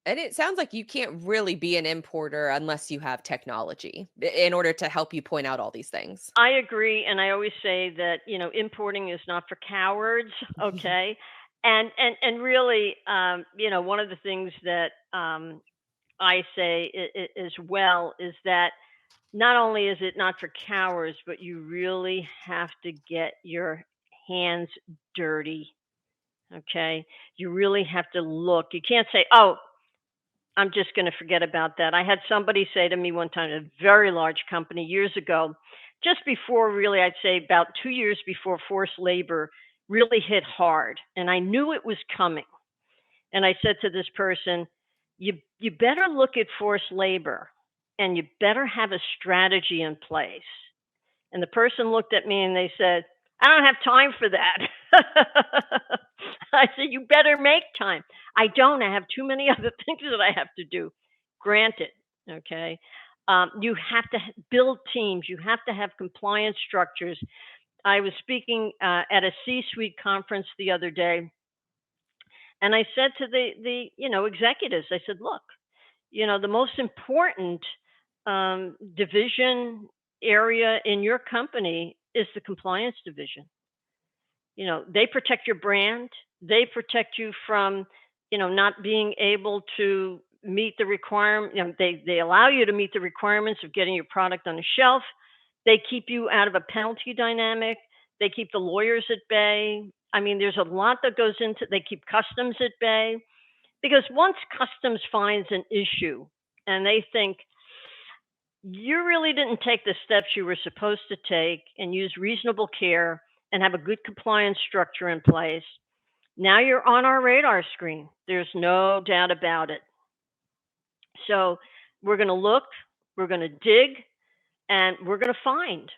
And it sounds like you can't really be an importer unless you have technology in order to help you point out all these things. I agree, and I always say that importing is not for cowards. Okay, and really, one of the things that I say as well is that not only is it not for cowards, but you really have to get your hands dirty. Okay, you really have to look. You can't say, "Oh, I'm just going to forget about that." I had somebody say to me one time, a very large company years ago, just before, really, I'd say about 2 years before forced labor really hit hard. And I knew it was coming. And I said to this person, you better look at forced labor, and you better have a strategy in place. And the person looked at me and they said, "I don't have time for that." I said, "You better make time." "I don't. I have too many other things that I have to do." Granted, okay. You have to build teams. You have to have compliance structures. I was speaking at a C-suite conference the other day, and I said to the executives, I said, "Look, the most important division area in your company is the compliance division. They protect your brand. They protect you from, not being able to meet the requirement. They allow you to meet the requirements of getting your product on the shelf. They keep you out of a penalty dynamic. They keep the lawyers at bay. I mean, there's a lot that goes into. They keep customs at bay, because once customs finds an issue and they think you really didn't take the steps you were supposed to take and use reasonable care and have a good compliance structure in place, now you're on our radar screen. There's no doubt about it. So we're going to look, we're going to dig, and we're going to find,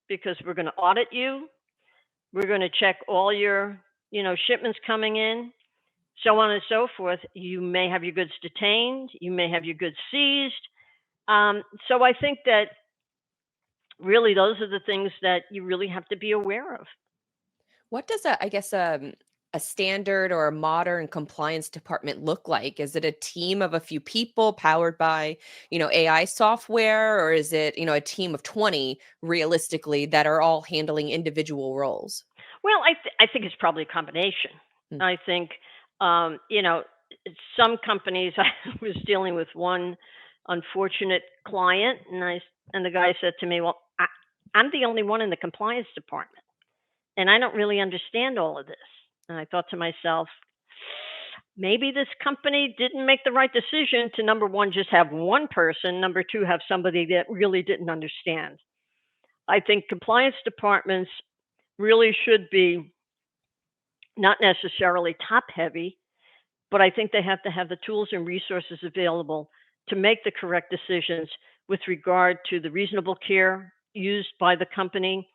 because we're going to audit you. We're going to check all your, shipments coming in. so on and so forth. You may have your goods detained, you may have your goods seized. So I think that really those are the things that you really have to be aware of. What does a standard or a modern compliance department look like? Is it a team of a few people powered by, AI software, or is it, a team of 20 realistically that are all handling individual roles? Well, I think it's probably a combination. Mm. I think, you know, some companies. I was dealing with one unfortunate client, and the guy said to me, "Well, I'm the only one in the compliance department, and I don't really understand all of this." And I thought to myself, maybe this company didn't make the right decision to, number one, just have one person, number two, have somebody that really didn't understand. I think compliance departments really should be not necessarily top heavy, but I think they have to have the tools and resources available to make the correct decisions with regard to the reasonable care used by the company,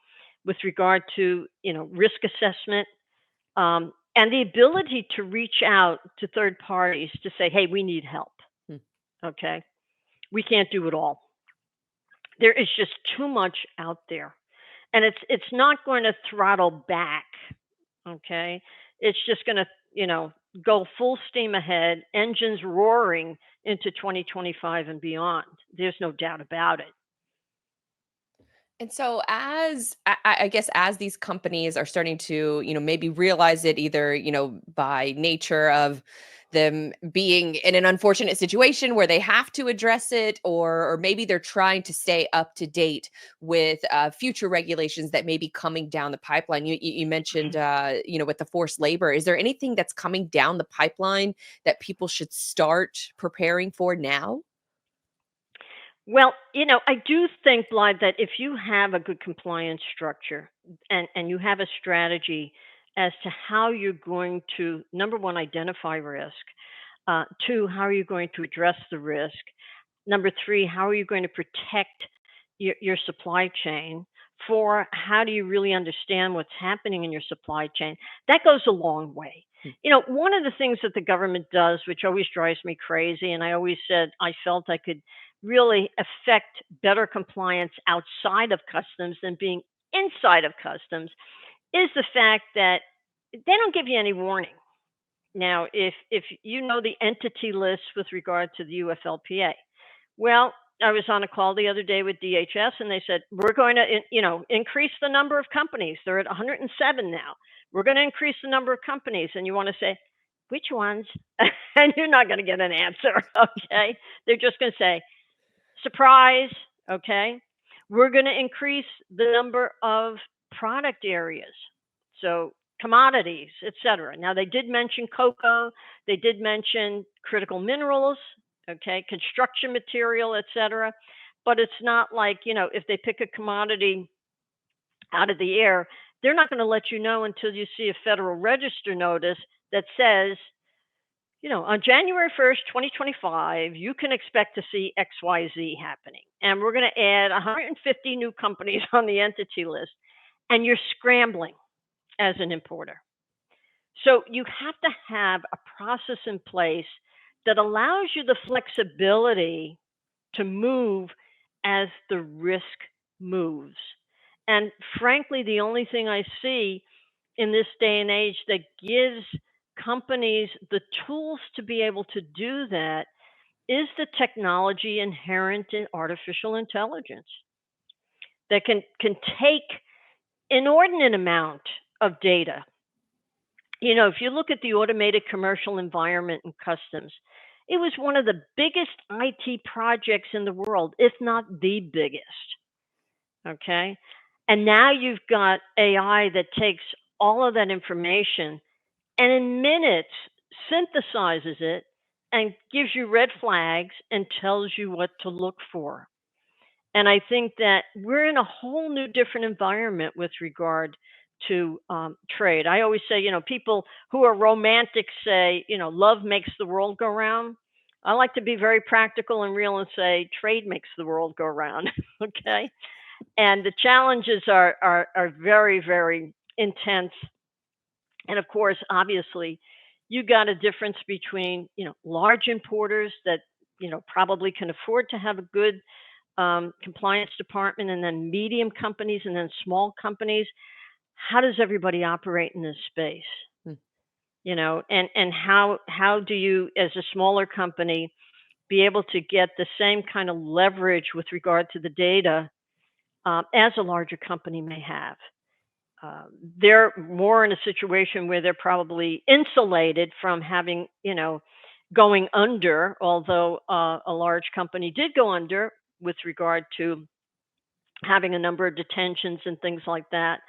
with regard to risk assessment, and the ability to reach out to third parties to say, "Hey, we need help." Hmm. Okay, we can't do it all. There is just too much out there, and it's not going to throttle back. Okay. It's just going to, go full steam ahead, engines roaring into 2025 and beyond. There's no doubt about it. And so I guess as these companies are starting to, maybe realize it either, by nature of them being in an unfortunate situation where they have to address it, or maybe they're trying to stay up to date with future regulations that may be coming down the pipeline. You mentioned, with the forced labor. Is there anything that's coming down the pipeline that people should start preparing for now? Well, I do think, Blythe, that if you have a good compliance structure and you have a strategy as to how you're going to, number one, identify risk, two, how are you going to address the risk, number three, how are you going to protect your supply chain, four, how do you really understand what's happening in your supply chain, that goes a long way. One of the things that the government does, which always drives me crazy, and I always said I felt I could really affect better compliance outside of customs than being inside of customs, is the fact that they don't give you any warning. Now, if you know the entity list with regard to the UFLPA, well, I was on a call the other day with DHS, and they said we're going to, increase the number of companies. They're at 107 now. We're going to increase the number of companies, and you want to say which ones, and you're not going to get an answer. Okay, they're just going to say surprise. Okay, we're going to increase the number of product areas. So commodities, etc. Now they did mention cocoa, they did mention critical minerals, okay, construction material, etc. But it's not like, if they pick a commodity out of the air, they're not going to let you know until you see a Federal Register notice that says, on January 1st, 2025, you can expect to see XYZ happening. And we're going to add 150 new companies on the entity list. And you're scrambling as an importer. So you have to have a process in place that allows you the flexibility to move as the risk moves. And frankly, the only thing I see in this day and age that gives companies the tools to be able to do that is the technology inherent in artificial intelligence that can take inordinate amount of data. If you look at the automated commercial environment in customs, it was one of the biggest IT projects in the world, if not the biggest. Okay. And now you've got AI that takes all of that information and in minutes synthesizes it and gives you red flags and tells you what to look for. And I think that we're in a whole new different environment with regard to trade. I always say, people who are romantic say, love makes the world go round. I like to be very practical and real and say trade makes the world go round. Okay. And the challenges are very, very intense. And of course, obviously, You got a difference between, large importers that, probably can afford to have a good compliance department, and then medium companies, and then small companies. How does everybody operate in this space? Hmm. And how do you, as a smaller company, be able to get the same kind of leverage with regard to the data as a larger company may have? They're more in a situation where they're probably insulated from having, going under, although a large company did go under with regard to having a number of detentions and things like that.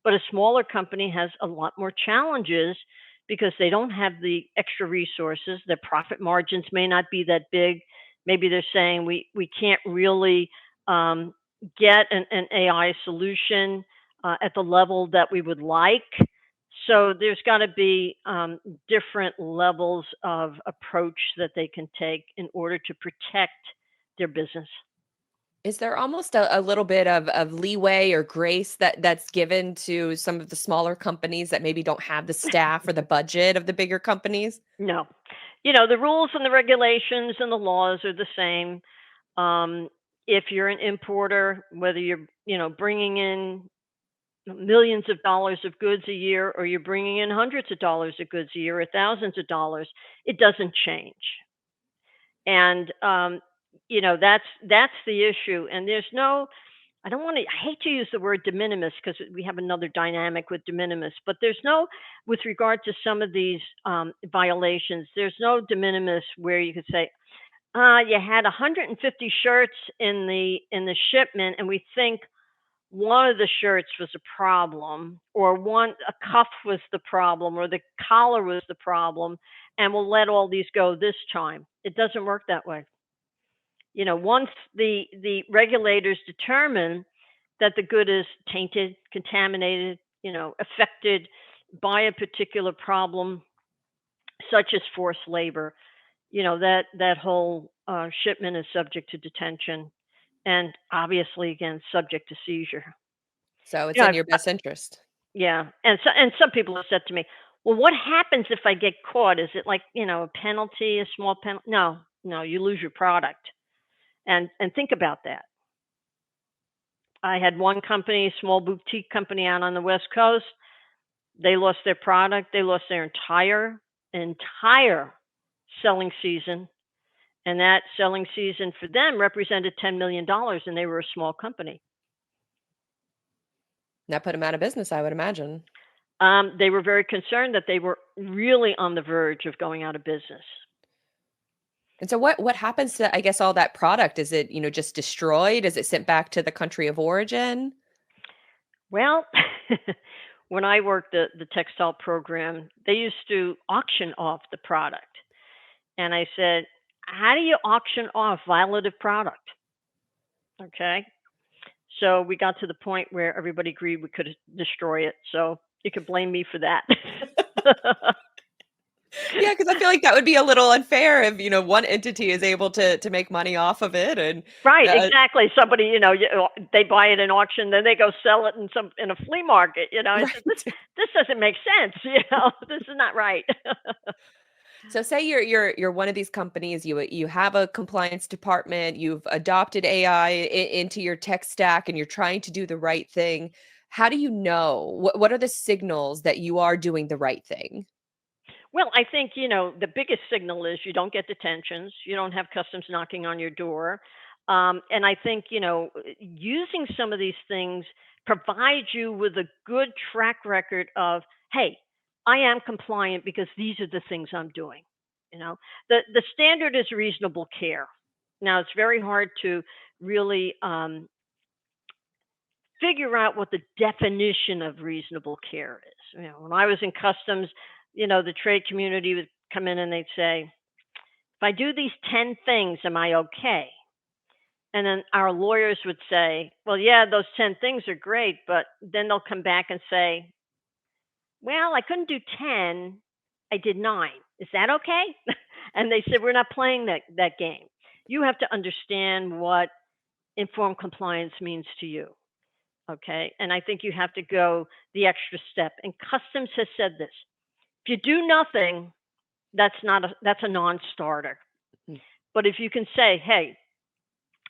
But a smaller company has a lot more challenges because they don't have the extra resources. Their profit margins may not be that big. Maybe they're saying we can't really um, get an AI solution at the level that we would like. So there's got to be different levels of approach that they can take in order to protect their business. Is there almost a little bit of leeway or grace that's given to some of the smaller companies that maybe don't have the staff or the budget of the bigger companies? No. The rules and the regulations and the laws are the same. Um, if you're an importer, whether you're, bringing in millions of dollars of goods a year, or you're bringing in hundreds of dollars of goods a year, or thousands of dollars, it doesn't change. And that's the issue. And there's no, I don't want to, I hate to use the word de minimis because we have another dynamic with de minimis, but there's no, with regard to some of these violations, there's no de minimis where you could say, you had 150 shirts in the shipment, and we think one of the shirts was a problem, or a cuff was the problem, or the collar was the problem, and we'll let all these go this time. It doesn't work that way. Once the regulators determine that the good is tainted, contaminated, affected by a particular problem, such as forced labor, that whole shipment is subject to detention, and obviously, again, subject to seizure. So it's You know, in I've, your best interest. yeah, and some people have said to me, "Well, what happens if I get caught? Is it like, a penalty, a small penalty?" No, no, you lose your product. And think about that. I had one company, small boutique company out on the West Coast. They lost their product. They lost their entire selling season. And that selling season for them represented $10 million, and they were a small company. That put them out of business, I would imagine. They were very concerned that they were really on the verge of going out of business. And so what happens to, I guess, all that product? Is it, just destroyed? Is it sent back to the country of origin? Well, when I worked the textile program, they used to auction off the product. And I said, how do you auction off violative product? Okay. So we got to the point where everybody agreed we could destroy it. So you could blame me for that. Yeah, because I feel like that would be a little unfair if, one entity is able to make money off of it and Right, uh, exactly. Somebody, they buy it in auction, then they go sell it in a flea market. I said, this right. this doesn't make sense. This is not right. So say you're one of these companies, you have a compliance department, you've adopted AI into your tech stack and you're trying to do the right thing. How do you know? What are the signals that you are doing the right thing? Well, I think, the biggest signal is you don't get detentions, you don't have customs knocking on your door. And I think, using some of these things provides you with a good track record of, hey, I am compliant because these are the things I'm doing. The standard is reasonable care. Now, it's very hard to really figure out what the definition of reasonable care is. When I was in customs, the trade community would come in and they'd say, if I do these 10 things, am I okay? And then our lawyers would say, well, yeah, those 10 things are great, but then they'll come back and say, well, I couldn't do 10, I did 9. Is that okay? And they said, we're not playing that game. You have to understand what informed compliance means to you. Okay. And I think you have to go the extra step. And customs has said this: if you do nothing, that's a non-starter. Mm. But if you can say, hey,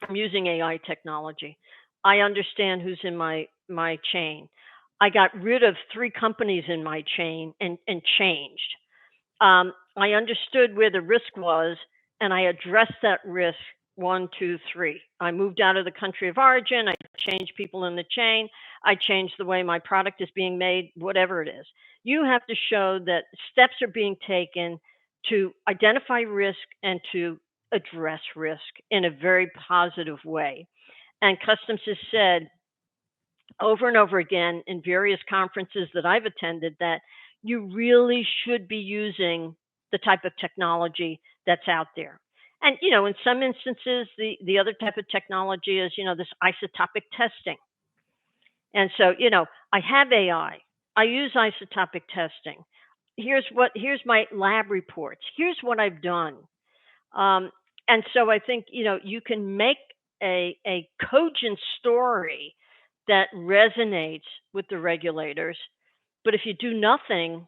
I'm using AI technology. I understand who's in my chain. I got rid of 3 companies in my chain and changed. I understood where the risk was, and I addressed that risk. One, two, three. I moved out of the country of origin. I changed people in the chain. I changed the way my product is being made, whatever it is. You have to show that steps are being taken to identify risk and to address risk in a very positive way. And Customs has said over and over again in various conferences that I've attended that you really should be using the type of technology that's out there. And in some instances, the other type of technology is this isotopic testing. And so I have AI. I use isotopic testing. Here's my lab reports. Here's what I've done. Um, and so I think you can make a cogent story that resonates with the regulators. But if you do nothing,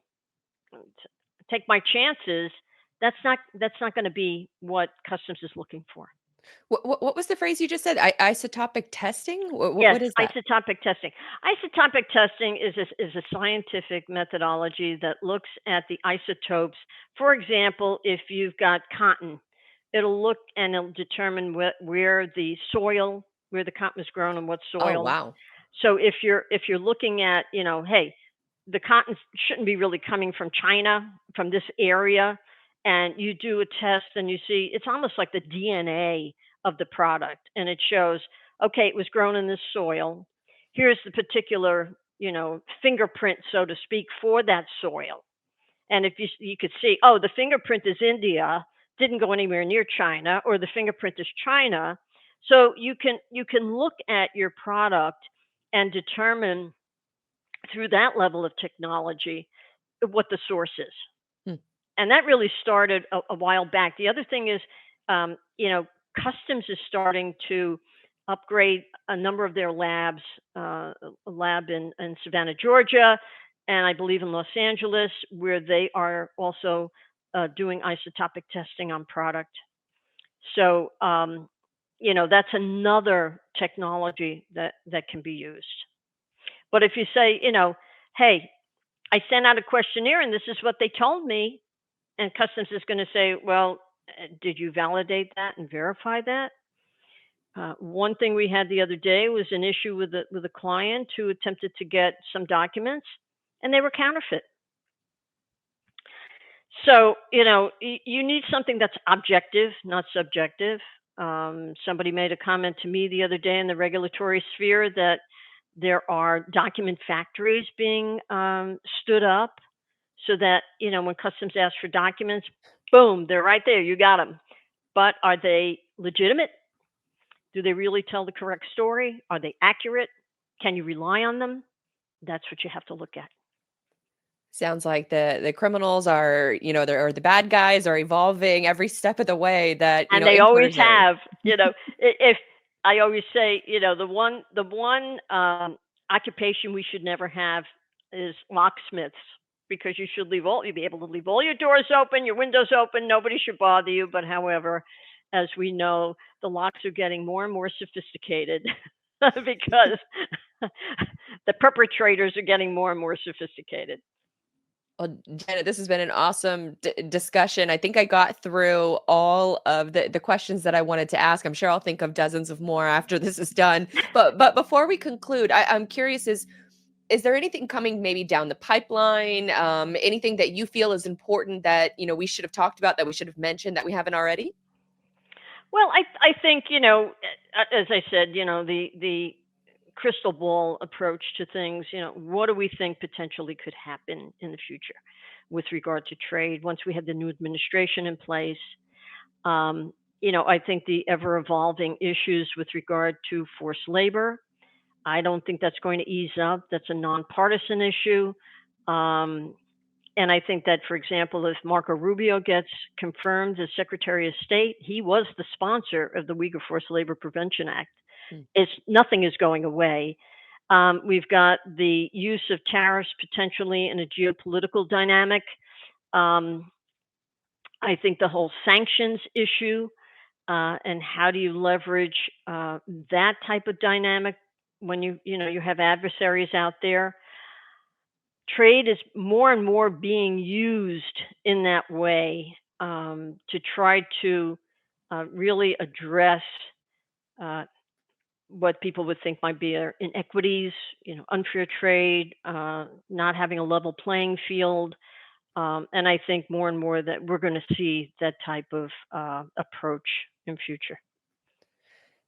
take my chances, that's not going to be what Customs is looking for. What was the phrase you just said? Isotopic testing? Yes, What is that? isotopic testing. Isotopic testing is a scientific methodology that looks at the isotopes. For example, if you've got cotton, it'll look and it'll determine where the soil, where the cotton is grown and what Oh, soil. wow. So if you're looking at, hey, the cotton shouldn't be really coming from China, from this area, and you do a test and you see it's almost like the DNA of the product, and it shows, okay, it was grown in this soil. Here's the particular, fingerprint, so to speak, for that soil. And if you could see, oh, the fingerprint is India, didn't go anywhere near China, or the fingerprint is China. So you can look at your product and determine through that level of technology what the source is. Hmm. And that really started a while back. The other thing is, Customs is starting to upgrade a number of their labs, a lab in Savannah, Georgia, and I believe in Los Angeles, where they are also doing isotopic testing on product. So, that's another technology that can be used. But if you say, hey, I sent out a questionnaire and this is what they told me, and Customs is going to say, well, did you validate that and verify that? One thing we had the other day was an issue with a client who attempted to get some documents, and they were counterfeit. So you need something that's objective, not subjective. Somebody made a comment to me the other day in the regulatory sphere that there are document factories being stood up so that when Customs asks for documents, boom, they're right there. You got them. But are they legitimate? Do they really tell the correct story? Are they accurate? Can you rely on them? That's what you have to look at. Sounds like the criminals are, or the bad guys are evolving every step of the way that, And they always importers are. have. If I always say, the one occupation we should never have is locksmiths, because you'll be able to leave all your doors open, your windows open, nobody should bother you. But however, as we know, the locks are getting more and more sophisticated because the perpetrators are getting more and more sophisticated. Well, Janet, this has been an awesome discussion. I think I got through all of the questions that I wanted to ask. I'm sure I'll think of dozens of more after this is done. But before we conclude, I'm curious, is there anything coming maybe down the pipeline? Anything that you feel is important that we should have talked about, that we should have mentioned that we haven't already? Well, I think as I said, the crystal ball approach to things. What do we think potentially could happen in the future with regard to trade once we have the new administration in place? I think the ever evolving issues with regard to forced labor, I don't think that's going to ease up. That's a nonpartisan issue. And I think that, for example, if Marco Rubio gets confirmed as Secretary of State, he was the sponsor of the Uyghur Forced Labor Prevention Act. Nothing is going away. We've got the use of tariffs potentially in a geopolitical dynamic. I think the whole sanctions issue, and how do you leverage that type of dynamic when you have adversaries out there. Trade is more and more being used in that way, to try to really address uh, what people would think might be inequities, unfair trade, not having a level playing field. And I think more and more that we're going to see that type of approach in future.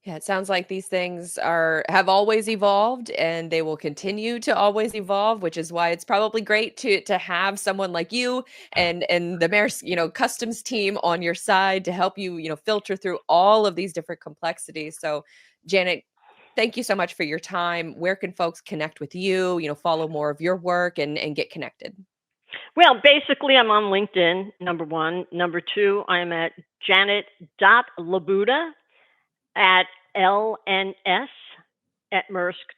Yeah, it sounds like these things have always evolved and they will continue to always evolve, which is why it's probably great to have someone like you and the Maersk, customs team on your side to help you, filter through all of these different complexities. So, Janet, thank you so much for your time. Where can folks connect with you, follow more of your work and get connected? Well, basically, I'm on LinkedIn, number one. Number two, I'm at janet.labuda at lns at maersk.com.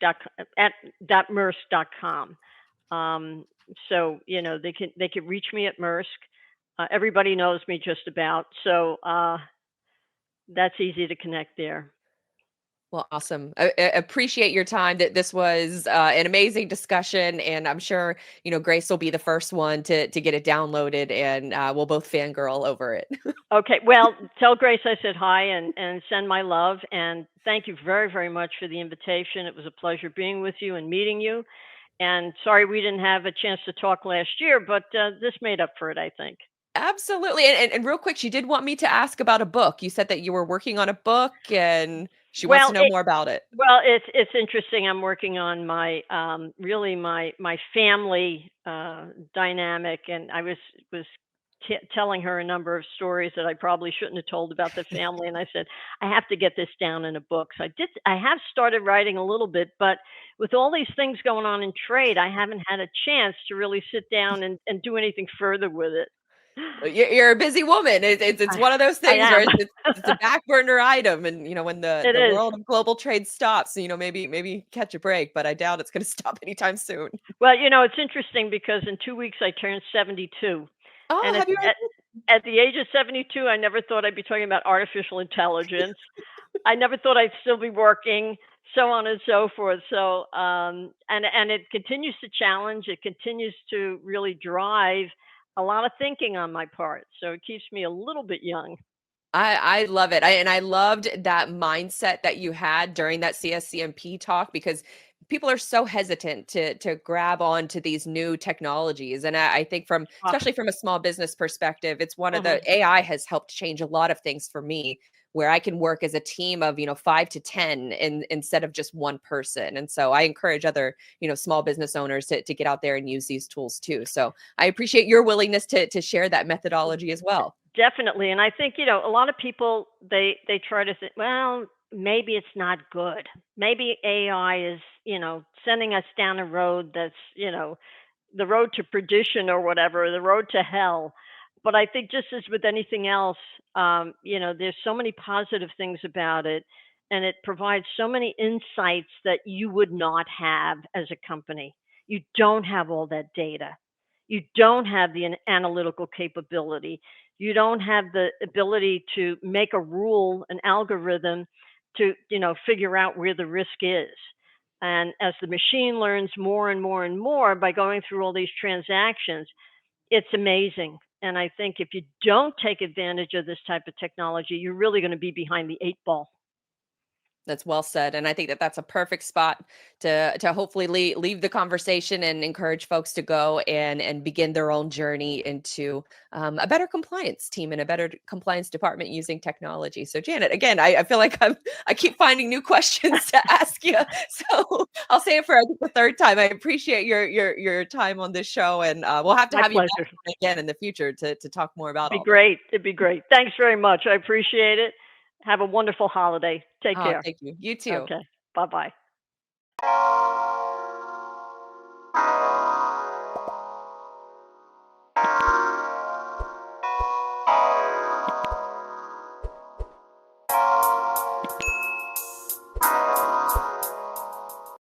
So they can reach me at Maersk. Everybody knows me just about, so that's easy to connect there. Well, awesome. I appreciate your time. That this was an amazing discussion, and I'm sure Grace will be the first one to get it downloaded, and we'll both fangirl over it. Okay, well, tell Grace I said hi and send my love, and thank you very, very much for the invitation. It was a pleasure being with you and meeting you. And sorry we didn't have a chance to talk last year, but this made up for it, I think. Absolutely. And real quick, she did want me to ask about a book. You said that you were working on a book, and she wants to Well, know more about it. it's interesting. I'm working on my really my family dynamic, and I was telling her a number of stories that I probably shouldn't have told about the family, and I said I have to get this down in a book. So I have started writing a little bit, but with all these things going on in trade, I haven't had a chance to really sit down and do anything further with it. You're a busy woman. It's I, one of those I things where am. it's a back burner item, and when It the is. world of global trade stops, maybe catch a break, but I doubt it's going to stop anytime soon. Well, it's interesting because in 2 weeks I turned 72. Oh, And have you read? at the age of 72, I never thought I'd be talking about artificial intelligence. I never thought I'd still be working, so on and so forth. So, and it continues to challenge. It continues to really drive a lot of thinking on my part. So it keeps me a little bit young. I love it. I loved that mindset that you had during that CSCMP talk, because people are so hesitant to grab on to these new technologies. And I think Ah, especially from a small business perspective, it's one of the mhm. AI has helped change a lot of things for me, where I can work as a team of, 5 to 10 instead of just one person. And so I encourage other, small business owners to get out there and use these tools too. So I appreciate your willingness to share that methodology as well. Definitely. And I think, a lot of people they try to think, well, maybe it's not good. Maybe AI is, sending us down a road that's, the road to perdition or whatever, the road to hell. But I think just as with anything else, there's so many positive things about it, and it provides so many insights that you would not have as a company. You don't have all that data. You don't have the analytical capability. You don't have the ability to make a rule, an algorithm to, figure out where the risk is. And as the machine learns more and more and more by going through all these transactions, it's amazing. And I think if you don't take advantage of this type of technology, you're really going to be behind the eight ball. That's well said, and I think that that's a perfect spot to hopefully leave the conversation and encourage folks to go and begin their own journey into a better compliance team and a better compliance department using technology. So, Janet, again, I feel like I keep finding new questions to ask you, so I'll say it for I think the third time. I appreciate your time on this show, and we'll have to My have you pleasure. back again in the future to talk more It'd about be all this. great. It'd be great. Thanks very much. I appreciate it. Have a wonderful holiday. Take Oh, care. thank you. You too. Okay. Bye bye.